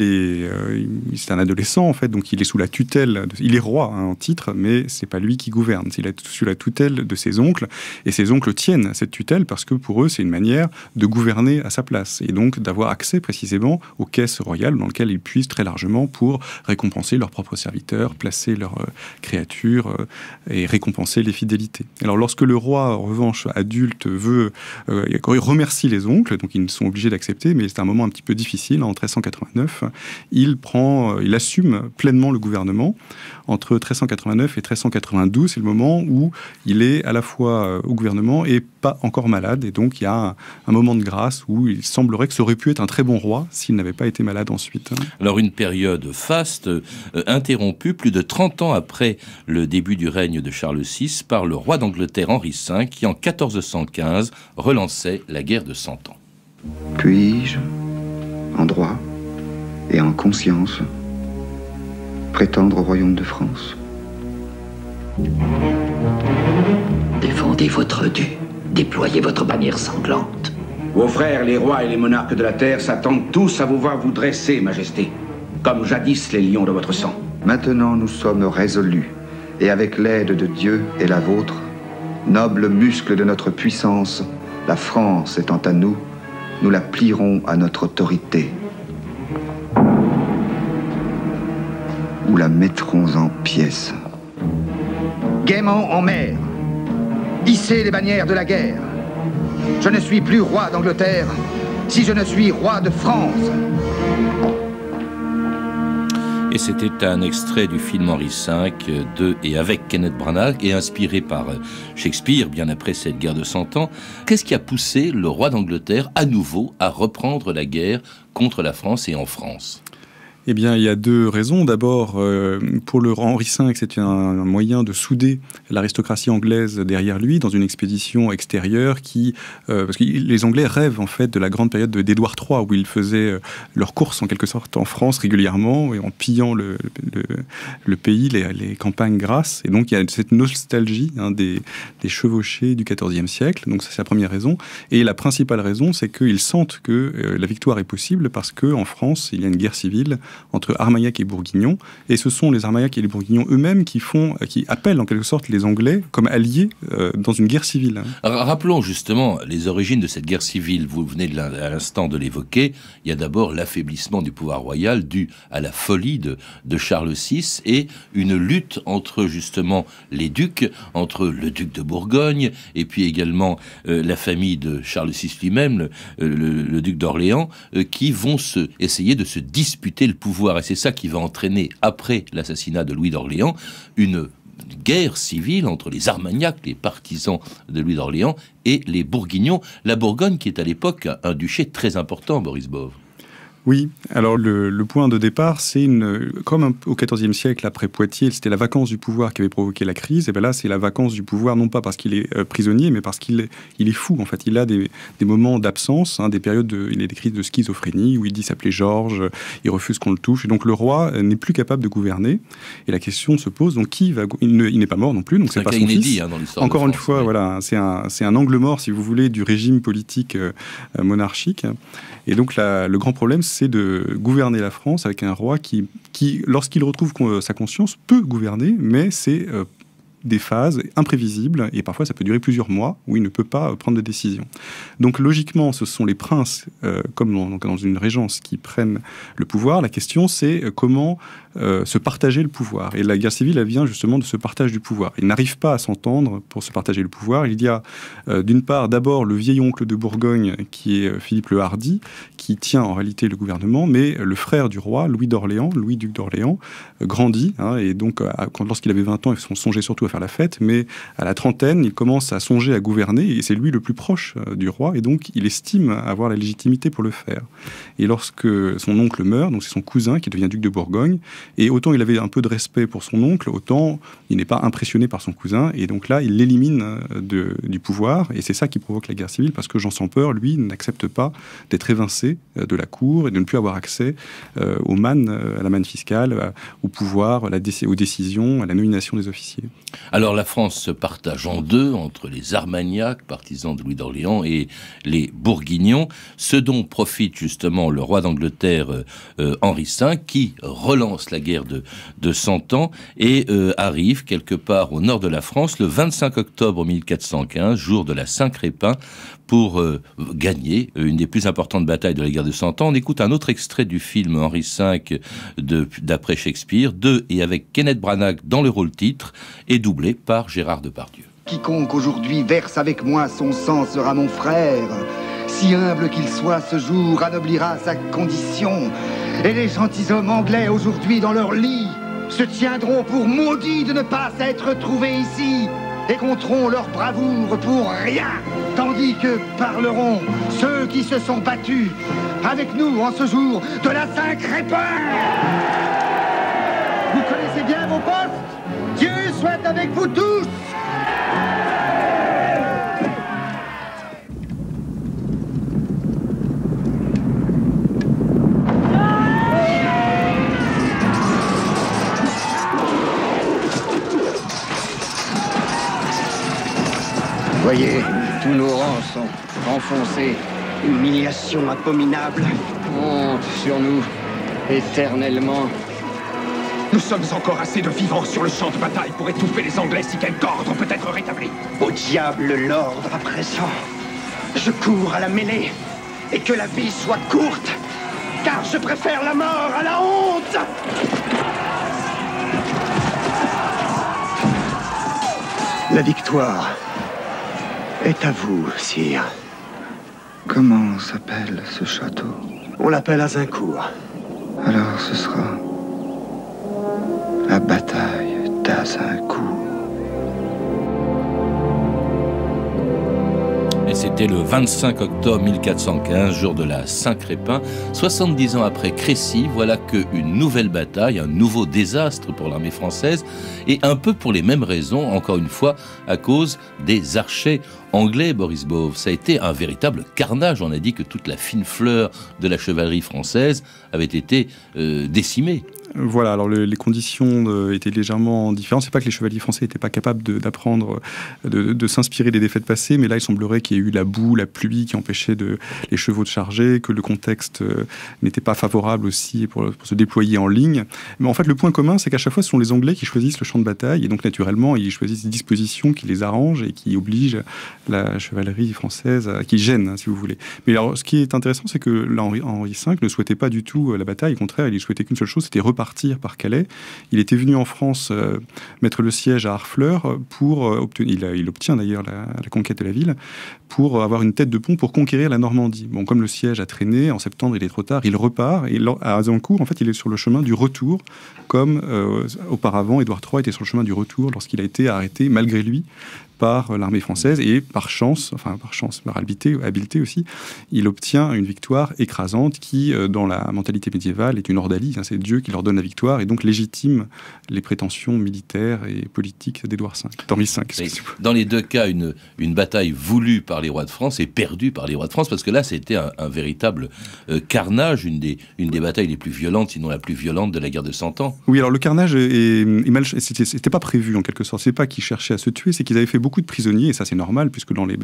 c'est un adolescent, en fait, donc il est sous la tutelle, il est roi en titre, mais c'est pas lui qui gouverne, il est sous la tutelle de ses oncles, et ses oncles tiennent à cette tutelle parce que pour eux, c'est une manière de gouverner à sa place, et donc d'avoir accès précisément aux caisses royales dans lesquelles ils puissent très largement pour récompenser leurs propres serviteurs, placer leurs créatures et récompenser les fidélités. Alors lorsque le roi, en revanche, adulte, il remercie les oncles, donc ils sont obligés d'accepter, mais c'est un moment un petit peu difficile, en 1389, il assume pleinement le gouvernement. Entre 1389 et 1392, c'est le moment où il est à la fois au gouvernement et pas encore malade. Et donc, il y a un moment de grâce où il semblerait que ça aurait pu être un très bon roi s'il n'avait pas été malade ensuite. Alors, une période faste, interrompue plus de 30 ans après le début du règne de Charles VI par le roi d'Angleterre Henri V, qui en 1415 relançait la guerre de 100 ans. Puis-je, en droit et en conscience, prétendre au royaume de France? Défendez votre dû, déployez votre bannière sanglante. Vos frères, les rois et les monarques de la terre, s'attendent tous à vous voir vous dresser, Majesté, comme jadis les lions de votre sang. Maintenant, nous sommes résolus et avec l'aide de Dieu et la vôtre, noble muscle de notre puissance, la France étant à nous, nous la plierons à notre autorité. Ou la mettrons en pièces. Gaiement en mer, hissez les bannières de la guerre. Je ne suis plus roi d'Angleterre si je ne suis roi de France. Et c'était un extrait du film Henri V de et avec Kenneth Branagh et inspiré par Shakespeare bien après cette guerre de 100 ans. Qu'est-ce qui a poussé le roi d'Angleterre à nouveau à reprendre la guerre contre la France et en France ? Eh bien, il y a deux raisons. D'abord, pour le Henri V, c'était un moyen de souder l'aristocratie anglaise derrière lui dans une expédition extérieure parce que les Anglais rêvent en fait de la grande période d'Édouard III où ils faisaient leur course en quelque sorte en France régulièrement et en pillant le pays, les campagnes grasses. Et donc, il y a cette nostalgie des chevauchés du XIVe siècle. Donc, ça, c'est la première raison. Et la principale raison, c'est qu'ils sentent que la victoire est possible parce qu'en France, il y a une guerre civile entre Armagnac et Bourguignon, et ce sont les Armagnac et les Bourguignons eux-mêmes qui appellent en quelque sorte les Anglais comme alliés dans une guerre civile. Rappelons justement les origines de cette guerre civile. Vous venez à l'instant de l'évoquer. Il y a d'abord l'affaiblissement du pouvoir royal dû à la folie de Charles VI et une lutte entre justement les ducs, entre le duc de Bourgogne et puis également la famille de Charles VI lui-même, le duc d'Orléans, qui vont essayer de se disputer le pouvoir. Et c'est ça qui va entraîner, après l'assassinat de Louis d'Orléans, une guerre civile entre les Armagnacs, les partisans de Louis d'Orléans, et les Bourguignons. La Bourgogne, qui est à l'époque un duché très important, Boris Bove. Oui, alors le point de départ, c'est comme au XIVe siècle, après Poitiers, c'était la vacance du pouvoir qui avait provoqué la crise, et bien là, c'est la vacance du pouvoir, non pas parce qu'il est prisonnier, mais parce qu'il est fou. En fait, il a des moments d'absence, des périodes, il a des crises de schizophrénie, où il dit s'appeler Georges, il refuse qu'on le touche, et donc le roi n'est plus capable de gouverner, et la question se pose, donc qui va... Il n'est pas mort non plus, donc c'est pas son fils. Dans l'histoire Encore de France, une fois, voilà, c'est un angle mort, si vous voulez, du régime politique monarchique, et donc le grand problème, c'est de gouverner la France avec un roi qui lorsqu'il retrouve sa conscience, peut gouverner, mais c'est des phases imprévisibles, et parfois ça peut durer plusieurs mois, où il ne peut pas prendre de décision. Donc logiquement, ce sont les princes, comme dans une régence, qui prennent le pouvoir. La question, c'est comment se partager le pouvoir. Et la guerre civile, elle vient justement de ce partage du pouvoir. Ils n'arrivent pas à s'entendre pour se partager le pouvoir. Il y a d'une part d'abord le vieil oncle de Bourgogne, qui est Philippe le Hardi, qui tient en réalité le gouvernement, mais le frère du roi, Louis duc d'Orléans, grandit, et donc lorsqu'il avait 20 ans, il songeait surtout à faire la fête, mais à la trentaine, il commence à songer à gouverner, et c'est lui le plus proche du roi, et donc il estime avoir la légitimité pour le faire. Et lorsque son oncle meurt, donc c'est son cousin qui devient duc de Bourgogne, et autant il avait un peu de respect pour son oncle, autant il n'est pas impressionné par son cousin, et donc là, il l'élimine du pouvoir, et c'est ça qui provoque la guerre civile, parce que Jean sans peur, lui, n'accepte pas d'être évincé de la cour, et de ne plus avoir accès aux mannes, à la manne fiscale, au pouvoir, aux décisions, à la nomination des officiers. Alors la France se partage en deux, entre les Armagnacs, partisans de Louis d'Orléans, et les Bourguignons, ce dont profite justement le roi d'Angleterre Henri V, qui relance la guerre de 100 ans et arrive quelque part au nord de la France le 25 octobre 1415, jour de la Saint-Crépin, pour gagner une des plus importantes batailles de la guerre de 100 ans. On écoute un autre extrait du film Henri V d'après Shakespeare, et avec Kenneth Branagh dans le rôle titre, et doublé par Gérard Depardieu. Quiconque aujourd'hui verse avec moi son sang sera mon frère. Si humble qu'il soit, ce jour anoblira sa condition. Et les gentilshommes anglais aujourd'hui dans leur lit se tiendront pour maudits de ne pas être trouvés ici, et compteront leur bravoure pour rien, tandis que parleront ceux qui se sont battus avec nous en ce jour de la Saint-Crépin. Vous connaissez bien vos postes. Dieu soit avec vous tous. Voyez, tous nos rangs sont enfoncés. Humiliation abominable. Honte sur nous, éternellement. Nous sommes encore assez de vivants sur le champ de bataille pour étouffer les Anglais si quelque ordre peut être rétabli. Au diable l'ordre à présent. Je cours à la mêlée et que la vie soit courte, car je préfère la mort à la honte. La victoire est à vous, sire. Comment s'appelle ce château? On l'appelle Azincourt. Alors ce sera la bataille d'Azincourt. Et c'était le 25 octobre 1415, jour de la Saint-Crépin. 70 ans après Crécy, voilà qu'une nouvelle bataille, un nouveau désastre pour l'armée française, et un peu pour les mêmes raisons, encore une fois, à cause des archers anglais, Boris Bove. Ça a été un véritable carnage. On a dit que toute la fine fleur de la chevalerie française avait été décimée. Voilà, alors les conditions étaient légèrement différentes. C'est pas que les chevaliers français n'étaient pas capables d'apprendre, de s'inspirer des défaites passées, mais là il semblerait qu'il y ait eu la boue, la pluie qui empêchait les chevaux de charger, que le contexte n'était pas favorable aussi pour se déployer en ligne. Mais en fait le point commun, c'est qu'à chaque fois ce sont les Anglais qui choisissent le champ de bataille, et donc naturellement ils choisissent des dispositions qui les arrangent et qui obligent la chevalerie française, qui gênent, hein, si vous voulez. Mais alors ce qui est intéressant, c'est que là, Henri V ne souhaitait pas du tout la bataille, au contraire, il souhaitait qu'une seule chose, c'était repartir par Calais. Il était venu en France mettre le siège à Harfleur pour obtenir, il obtient d'ailleurs la conquête de la ville, pour avoir une tête de pont pour conquérir la Normandie. Bon, comme le siège a traîné, en septembre il est trop tard, il repart, et à Azincourt, en fait, il est sur le chemin du retour, comme auparavant, Édouard III était sur le chemin du retour lorsqu'il a été arrêté, malgré lui, par l'armée française, et par habileté aussi, il obtient une victoire écrasante qui, dans la mentalité médiévale, est une ordalie, hein, c'est Dieu qui leur donne la victoire, et donc légitime les prétentions militaires et politiques d'Henri V. Dans les deux cas, une bataille voulue par les rois de France et perdue par les rois de France, parce que là, c'était un véritable carnage, une des batailles les plus violentes, sinon la plus violente de la guerre de 100 ans. Oui, alors le carnage c'était pas prévu en quelque sorte, c'est pas qu'ils cherchaient à se tuer, c'est qu'ils avaient fait beaucoup de prisonniers, et ça c'est normal, puisque dans les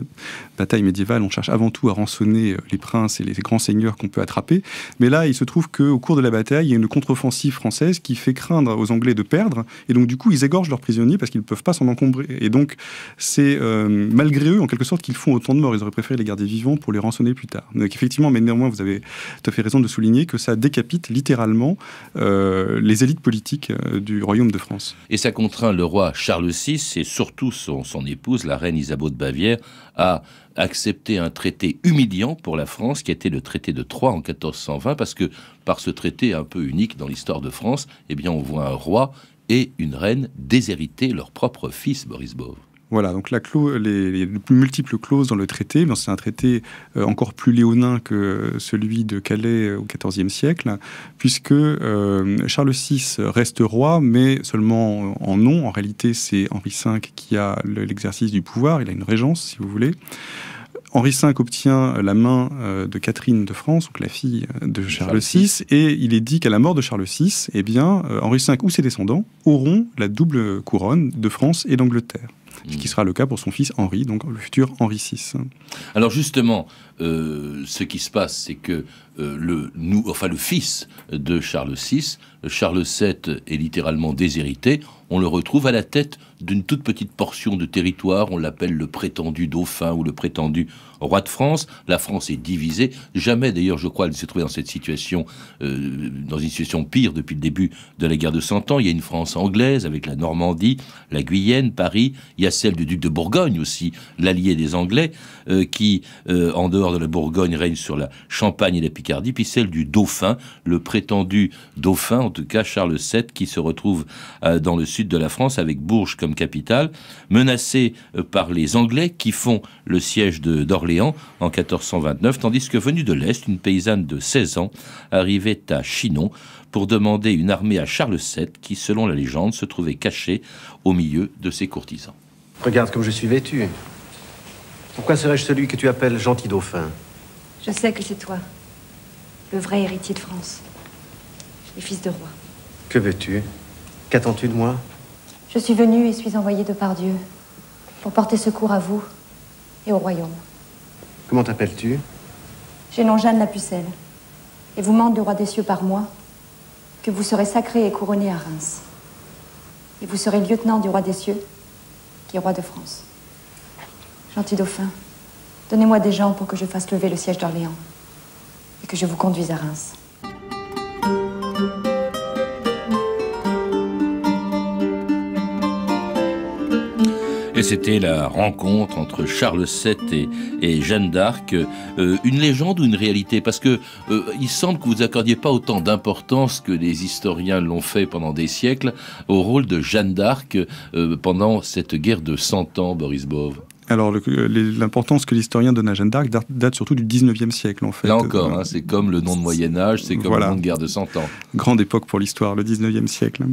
batailles médiévales, on cherche avant tout à rançonner les princes et les grands seigneurs qu'on peut attraper. Mais là, il se trouve qu'au cours de la bataille, il y a une contre-offensive française qui fait craindre aux Anglais de perdre, et donc du coup, ils égorgent leurs prisonniers parce qu'ils ne peuvent pas s'en encombrer. Et donc, c'est malgré eux, en quelque sorte, qu'ils font autant de morts. Ils auraient préféré les garder vivants pour les rançonner plus tard. Donc effectivement, mais néanmoins, vous avez tout à fait raison de souligner que ça décapite littéralement les élites politiques du royaume de France. Et ça contraint le roi Charles VI et surtout son épouse, la reine Isabeau de Bavière, à accepter un traité humiliant pour la France, qui était le traité de Troyes en 1420, parce que par ce traité un peu unique dans l'histoire de France, eh bien, on voit un roi et une reine déshériter leur propre fils, Boris Bove. Voilà, donc les plus multiples clauses dans le traité, c'est un traité encore plus léonin que celui de Calais au XIVe siècle, puisque Charles VI reste roi, mais seulement en nom. En réalité, c'est Henri V qui a l'exercice du pouvoir, il a une régence, si vous voulez. Henri V obtient la main de Catherine de France, donc la fille de Charles VI, et il est dit qu'à la mort de Charles VI, eh bien, Henri V ou ses descendants auront la double couronne de France et d'Angleterre. Ce qui sera le cas pour son fils Henri, donc le futur Henri VI. Alors justement, ce qui se passe, c'est que le fils de Charles VI, Charles VII, est littéralement déshérité. On le retrouve à la tête d'une toute petite portion de territoire. On l'appelle le prétendu dauphin ou le prétendu roi de France. La France est divisée. Jamais, d'ailleurs, je crois, elle s'est trouvée dans cette situation, dans une situation pire depuis le début de la guerre de 100 ans. Il y a une France anglaise avec la Normandie, la Guyenne, Paris. Il y a celle du duc de Bourgogne aussi, l'allié des Anglais, qui, en dehors de la Bourgogne, règne sur la Champagne et la Picardie. Puis celle du dauphin, le prétendu dauphin, en tout cas Charles VII, qui se retrouve dans le sud de la France avec Bourges comme capitale, menacé par les Anglais qui font le siège d'Orléans en 1429, tandis que venue de l'Est, une paysanne de 16 ans arrivait à Chinon pour demander une armée à Charles VII qui, selon la légende, se trouvait caché au milieu de ses courtisans. Regarde comme je suis vêtu. Pourquoi serais-je celui que tu appelles gentil dauphin? Je sais que c'est toi, le vrai héritier de France, et fils de roi. Que veux-tu? Qu'attends-tu de moi? Je suis venu et suis envoyé de par Dieu pour porter secours à vous et au royaume. Comment t'appelles-tu? J'ai nom Jeanne la Pucelle, et vous mandez du roi des cieux par moi que vous serez sacré et couronné à Reims. Et vous serez lieutenant du roi des cieux, qui est roi de France. Gentil dauphin, donnez-moi des gens pour que je fasse lever le siège d'Orléans et que je vous conduise à Reims. Et c'était la rencontre entre Charles VII et Jeanne d'Arc. Une légende ou une réalité? Parce que il semble que vous n'accordiez pas autant d'importance que les historiens l'ont fait pendant des siècles au rôle de Jeanne d'Arc pendant cette guerre de 100 ans, Boris Bove. Alors, l'importance que l'historien donne à Jeanne d'Arc date surtout du 19e siècle, en fait. Là encore, hein, c'est comme le nom de Moyen-Âge, c'est comme voilà. le nom de guerre de 100 ans. Grande époque pour l'histoire, le 19e siècle.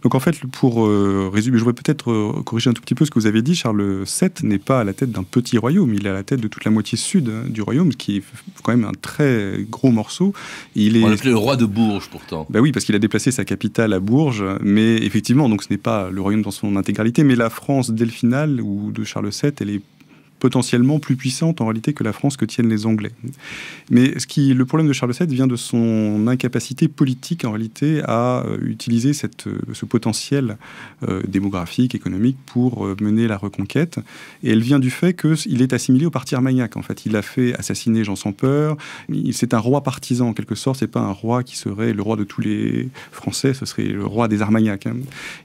Donc, en fait, pour résumer, je voudrais peut-être corriger un tout petit peu ce que vous avez dit. Charles VII n'est pas à la tête d'un petit royaume, il est à la tête de toute la moitié sud du royaume, ce qui est quand même un très gros morceau. On l'appelait le roi de Bourges, pourtant. Ben oui, parce qu'il a déplacé sa capitale à Bourges, mais effectivement, donc ce n'est pas le royaume dans son intégralité, mais la France delphinale ou de Charles VII, elle est potentiellement plus puissante en réalité que la France que tiennent les Anglais. Mais le problème de Charles VII vient de son incapacité politique en réalité à utiliser ce potentiel démographique, économique pour mener la reconquête. Et elle vient du fait qu'il est assimilé au parti armagnac. En fait, il a fait assassiner Jean sans peur. C'est un roi partisan en quelque sorte. C'est pas un roi qui serait le roi de tous les Français. Ce serait le roi des armagnacs.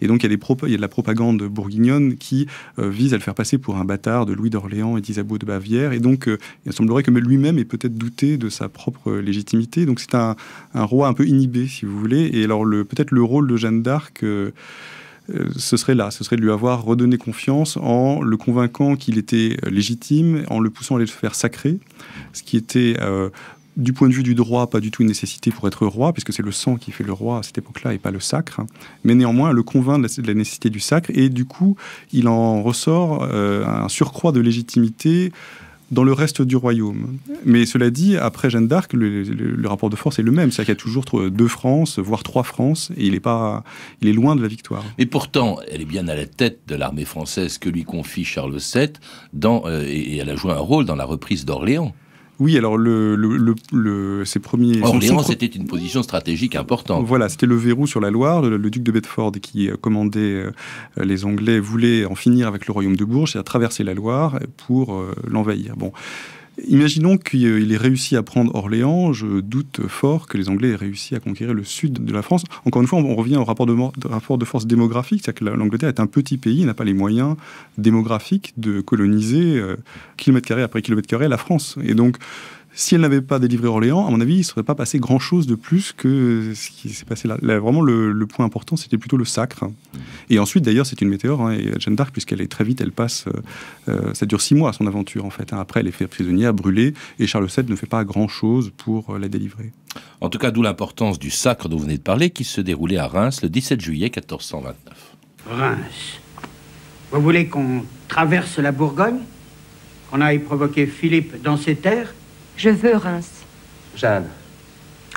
Et donc il y a de la propagande bourguignonne qui vise à le faire passer pour un bâtard de Louis d'Orléans et d'Isabeau de Bavière, et donc il semblerait que lui-même ait peut-être douté de sa propre légitimité. Donc c'est un roi un peu inhibé, si vous voulez, et alors peut-être le rôle de Jeanne d'Arc, ce serait de lui avoir redonné confiance en le convainquant qu'il était légitime, en le poussant à aller se faire sacrer, ce qui était du point de vue du droit, pas du tout une nécessité pour être roi, puisque c'est le sang qui fait le roi à cette époque-là et pas le sacre. Mais néanmoins, le convainc de la nécessité du sacre, et du coup, il en ressort un surcroît de légitimité dans le reste du royaume. Mais cela dit, après Jeanne d'Arc, le rapport de force est le même. C'est-à-dire qu'il y a toujours 2 France, voire 3 France, et il est loin de la victoire. Mais pourtant, elle est bien à la tête de l'armée française que lui confie Charles VII, et elle a joué un rôle dans la reprise d'Orléans. Oui, alors ses premiers... Orléans, c'était une position stratégique importante. Voilà, c'était le verrou sur la Loire. Le duc de Bedford, qui commandait les Anglais, voulait en finir avec le royaume de Bourges et a traversé la Loire pour l'envahir. Bon. Imaginons qu'il ait réussi à prendre Orléans. Je doute fort que les Anglais aient réussi à conquérir le sud de la France. Encore une fois, on revient au rapport de force démographique. C'est-à-dire que l'Angleterre est un petit pays, il n'a pas les moyens démographiques de coloniser kilomètre carré après kilomètre carré la France. Et donc, si elle n'avait pas délivré Orléans, à mon avis, il ne serait pas passé grand-chose de plus que ce qui s'est passé là. Vraiment, le point important, c'était plutôt le sacre. Et ensuite, d'ailleurs, c'est une météore. Et Jeanne d'Arc, puisqu'elle est très vite, elle passe... ça dure 6 mois, son aventure, en fait. Après, elle est faite prisonnière, brûlée. Et Charles VII ne fait pas grand-chose pour la délivrer. En tout cas, d'où l'importance du sacre dont vous venez de parler, qui se déroulait à Reims le 17 juillet 1429. Reims. Vous voulez qu'on traverse la Bourgogne? Qu'on aille provoquer Philippe dans ses terres? Je veux Reims. Jeanne,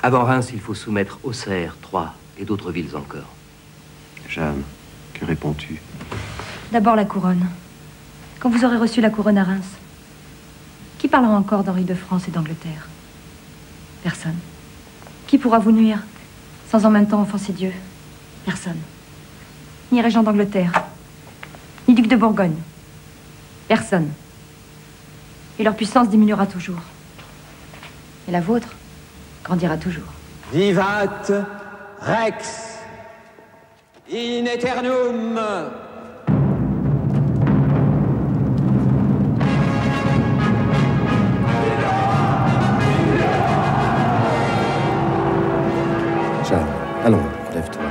avant Reims, il faut soumettre Auxerre, Troyes et d'autres villes encore. Jeanne, que réponds-tu? D'abord la couronne. Quand vous aurez reçu la couronne à Reims, qui parlera encore d'Henri de France et d'Angleterre? Personne. Qui pourra vous nuire sans en même temps offenser Dieu? Personne. Ni régent d'Angleterre, ni duc de Bourgogne. Personne. Et leur puissance diminuera toujours. Et la vôtre grandira toujours. Vivat Rex in aeternum. Jeanne, allons, lève-toi.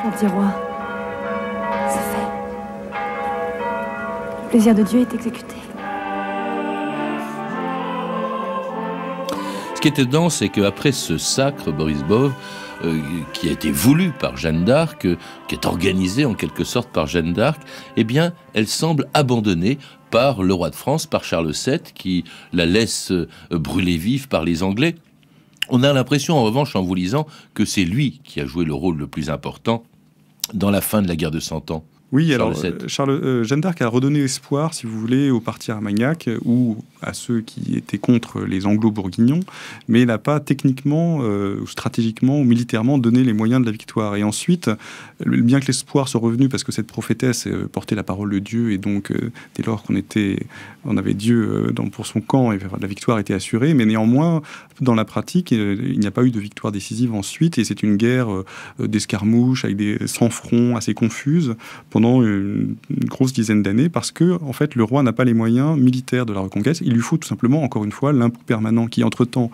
Gentil roi, c'est fait. Le plaisir de Dieu est exécuté. Ce qui est étonnant, c'est qu'après ce sacre, Boris Bove, qui a été voulu par Jeanne d'Arc, qui est organisé en quelque sorte par Jeanne d'Arc, eh bien, elle semble abandonnée par le roi de France, par Charles VII, qui la laisse brûler vive par les Anglais. On a l'impression, en revanche, en vous lisant, que c'est lui qui a joué le rôle le plus important dans la fin de la guerre de 100 ans. Oui, alors Jeanne d'Arc a redonné espoir, si vous voulez, au parti Armagnac ou à ceux qui étaient contre les Anglo-Bourguignons, mais elle n'a pas techniquement, stratégiquement ou militairement donné les moyens de la victoire. Et ensuite, bien que l'espoir soit revenu, parce que cette prophétesse portait la parole de Dieu, et donc dès lors on avait Dieu pour son camp, et la victoire était assurée, mais néanmoins, dans la pratique, il n'y a pas eu de victoire décisive ensuite, et c'est une guerre d'escarmouches, avec des sans-fronts assez confuses, pendant une grosse dizaine d'années, parce que en fait le roi n'a pas les moyens militaires de la reconquête. Il lui faut tout simplement, encore une fois, l'impôt permanent qui entre-temps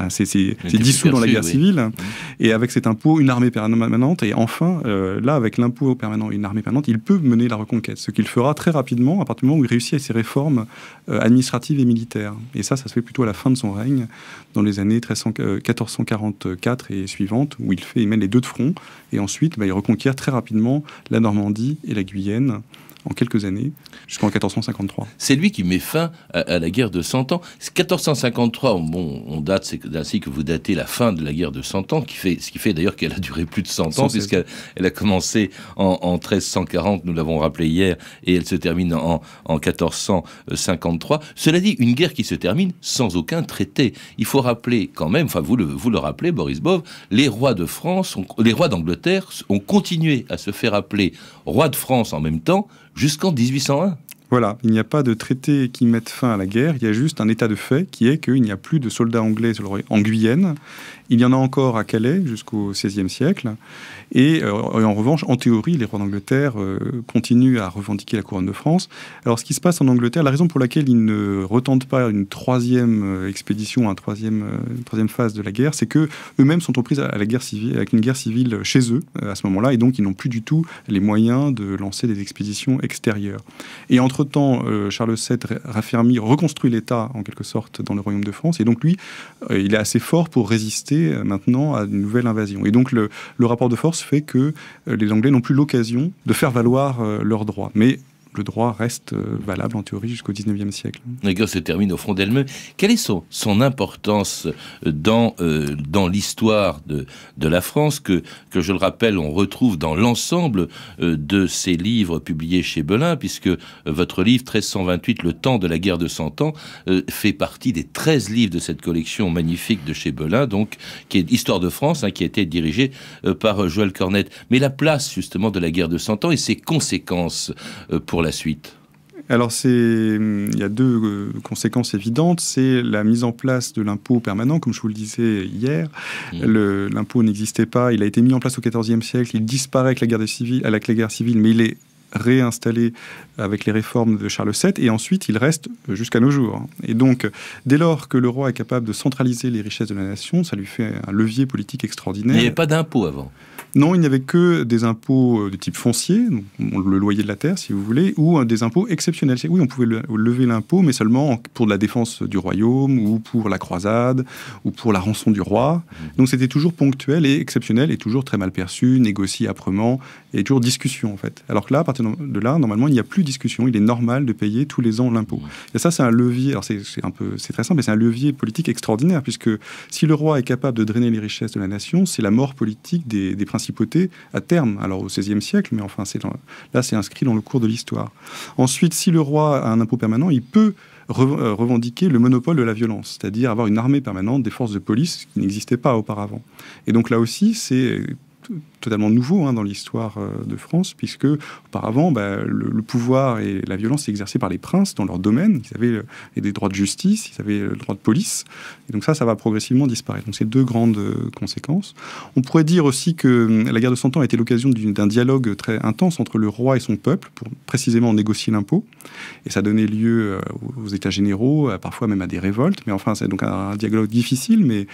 s'est dissous dans la guerre civile, et avec cet impôt une armée permanente, et enfin là avec l'impôt permanent et une armée permanente, il peut mener la reconquête, ce qu'il fera très rapidement à partir du moment où il réussit à ses réformes administratives et militaires. Et ça se fait plutôt à la fin de son règne, dans les années 1444 et suivantes, où il mène les deux de front, et ensuite il reconquiert très rapidement la Normandie et la Guyenne en quelques années, jusqu'en 1453. C'est lui qui met fin à la guerre de 100 ans. 1453, on date, c'est ainsi que vous datez la fin de la guerre de 100 ans, ce qui fait d'ailleurs qu'elle a duré plus de 100 ans, puisqu'elle a commencé en 1340, nous l'avons rappelé hier, et elle se termine en 1453. Cela dit, une guerre qui se termine sans aucun traité. Il faut rappeler quand même, enfin vous le rappelez, Boris Bove, les rois de France, les rois d'Angleterre ont continué à se faire appeler rois de France en même temps, jusqu'en 1801. Voilà, il n'y a pas de traité qui mette fin à la guerre, il y a juste un état de fait qui est qu'il n'y a plus de soldats anglais en Guyenne. Il y en a encore à Calais jusqu'au XVIe siècle. Et en revanche, en théorie, les rois d'Angleterre continuent à revendiquer la couronne de France. Alors, ce qui se passe en Angleterre, la raison pour laquelle ils ne retentent pas une troisième expédition, une troisième phase de la guerre, c'est que eux-mêmes sont aux prises à la guerre civile, avec une guerre civile chez eux à ce moment-là, et donc ils n'ont plus du tout les moyens de lancer des expéditions extérieures. Et entre-temps, Charles VII raffermit, reconstruit l'État en quelque sorte dans le royaume de France, et donc lui, il est assez fort pour résister maintenant à une nouvelle invasion. Et donc le rapport de force fait que les Anglais n'ont plus l'occasion de faire valoir leurs droits. Mais le droit reste valable en théorie jusqu'au XIXe siècle. La guerre se termine au front d'Elmeux. Quelle est son importance dans l'histoire de la France que je le rappelle, on retrouve dans l'ensemble de ces livres publiés chez Belin, puisque votre livre 1328, Le temps de la guerre de 100 ans, fait partie des 13 livres de cette collection magnifique de chez Belin, donc qui est Histoire de France, qui a été dirigée par Joël Cornette. Mais la place justement de la guerre de 100 ans et ses conséquences pour la suite. Alors, il y a deux conséquences évidentes. C'est la mise en place de l'impôt permanent, comme je vous le disais hier. L'impôt n'existait pas. Il a été mis en place au XIVe siècle. Il disparaît avec la guerre civile, mais il est réinstallé avec les réformes de Charles VII, et ensuite il reste jusqu'à nos jours. Et donc, dès lors que le roi est capable de centraliser les richesses de la nation, ça lui fait un levier politique extraordinaire. Il n'y avait pas d'impôt avant. Non, il n'y avait que des impôts de type foncier, le loyer de la terre, si vous voulez, ou des impôts exceptionnels. Oui, on pouvait lever l'impôt, mais seulement pour la défense du royaume, ou pour la croisade, ou pour la rançon du roi. Donc c'était toujours ponctuel et exceptionnel, et toujours très mal perçu, négocié âprement, et toujours discussion, en fait. Alors que là, à partir de là, normalement, il n'y a plus de discussion. Il est normal de payer tous les ans l'impôt. Et ça, c'est un levier, alors c'est très simple, mais c'est un levier politique extraordinaire, puisque si le roi est capable de drainer les richesses de la nation, c'est la mort politique des principautés à terme, alors au XVIe siècle, mais enfin là c'est inscrit dans le cours de l'histoire. Ensuite, si le roi a un impôt permanent, il peut revendiquer le monopole de la violence, c'est-à-dire avoir une armée permanente, des forces de police qui n'existaient pas auparavant. Et donc là aussi, c'est totalement nouveau dans l'histoire de France, puisque auparavant, le pouvoir et la violence étaient exercés par les princes dans leur domaine. Ils avaient des droits de justice, ils avaient le droit de police. Et donc ça va progressivement disparaître. Donc c'est deux grandes conséquences. On pourrait dire aussi que la guerre de 100 ans a été l'occasion d'un dialogue très intense entre le roi et son peuple, pour précisément négocier l'impôt. Et ça donnait lieu aux états généraux, parfois même à des révoltes. Mais enfin, c'est donc un dialogue difficile, mais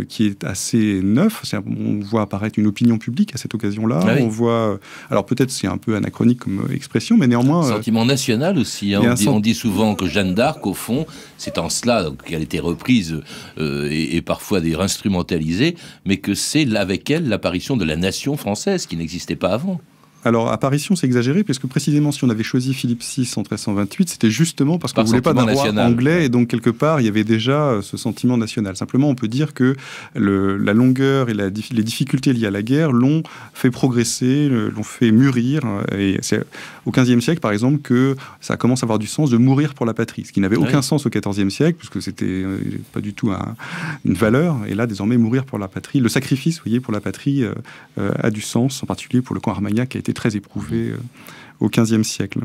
qui est assez neuf. On voit apparaître une opinion publique à cette occasion-là. Ah oui. On voit, alors peut-être c'est un peu anachronique comme expression, mais néanmoins... Sentiment national aussi. On dit souvent que Jeanne d'Arc, au fond, c'est en cela qu'elle a été reprise et parfois instrumentalisée, mais que c'est avec elle l'apparition de la nation française qui n'existait pas avant. Alors, apparition, c'est exagéré, parce que précisément, si on avait choisi Philippe VI en 1328, c'était justement parce qu'on ne voulait pas d'un roi anglais, et donc quelque part, il y avait déjà ce sentiment national. Simplement, on peut dire que la longueur et les difficultés liées à la guerre l'ont fait progresser, l'ont fait mûrir, et c'est au XVe siècle, par exemple, que ça commence à avoir du sens de mourir pour la patrie, ce qui n'avait aucun sens au XIVe siècle, puisque c'était pas du tout une valeur, et là, désormais, mourir pour la patrie, le sacrifice, vous voyez, pour la patrie a du sens, en particulier pour le camp Armagnac, qui a été très éprouvé au XVe siècle.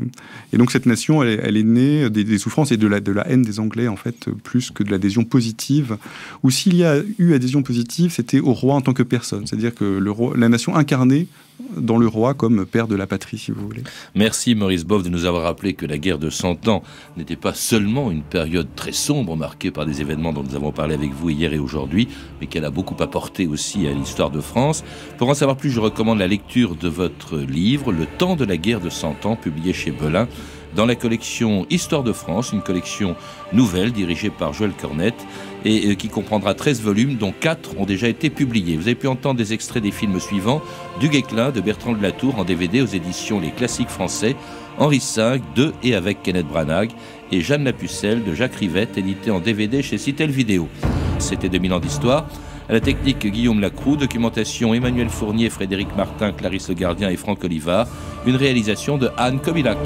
Et donc cette nation, elle est née des souffrances et de la haine des Anglais, en fait, plus que de l'adhésion positive. Ou s'il y a eu adhésion positive, c'était au roi en tant que personne. C'est-à-dire que la nation incarnée dans le roi comme père de la patrie, si vous voulez. Merci Maurice Boff de nous avoir rappelé que la guerre de 100 ans n'était pas seulement une période très sombre marquée par des événements dont nous avons parlé avec vous hier et aujourd'hui, mais qu'elle a beaucoup apporté aussi à l'histoire de France. Pour en savoir plus, je recommande la lecture de votre livre « Le temps de la guerre de 100 ans » publié chez Belin dans la collection Histoire de France, une collection nouvelle dirigée par Joël Cornette et qui comprendra 13 volumes dont 4 ont déjà été publiés. Vous avez pu entendre des extraits des films suivants: Du Guesclin de Bertrand de Latour en DVD aux éditions Les Classiques Français, Henri V de et avec Kenneth Branagh et Jeanne la Pucelle de Jacques Rivette, édité en DVD chez Citel Vidéo. C'était 2000 ans d'histoire. À la technique, Guillaume Lacroux, documentation Emmanuel Fournier, Frédéric Martin, Clarisse Le Gardien et Franck Olivard, une réalisation de Anne Kobilac.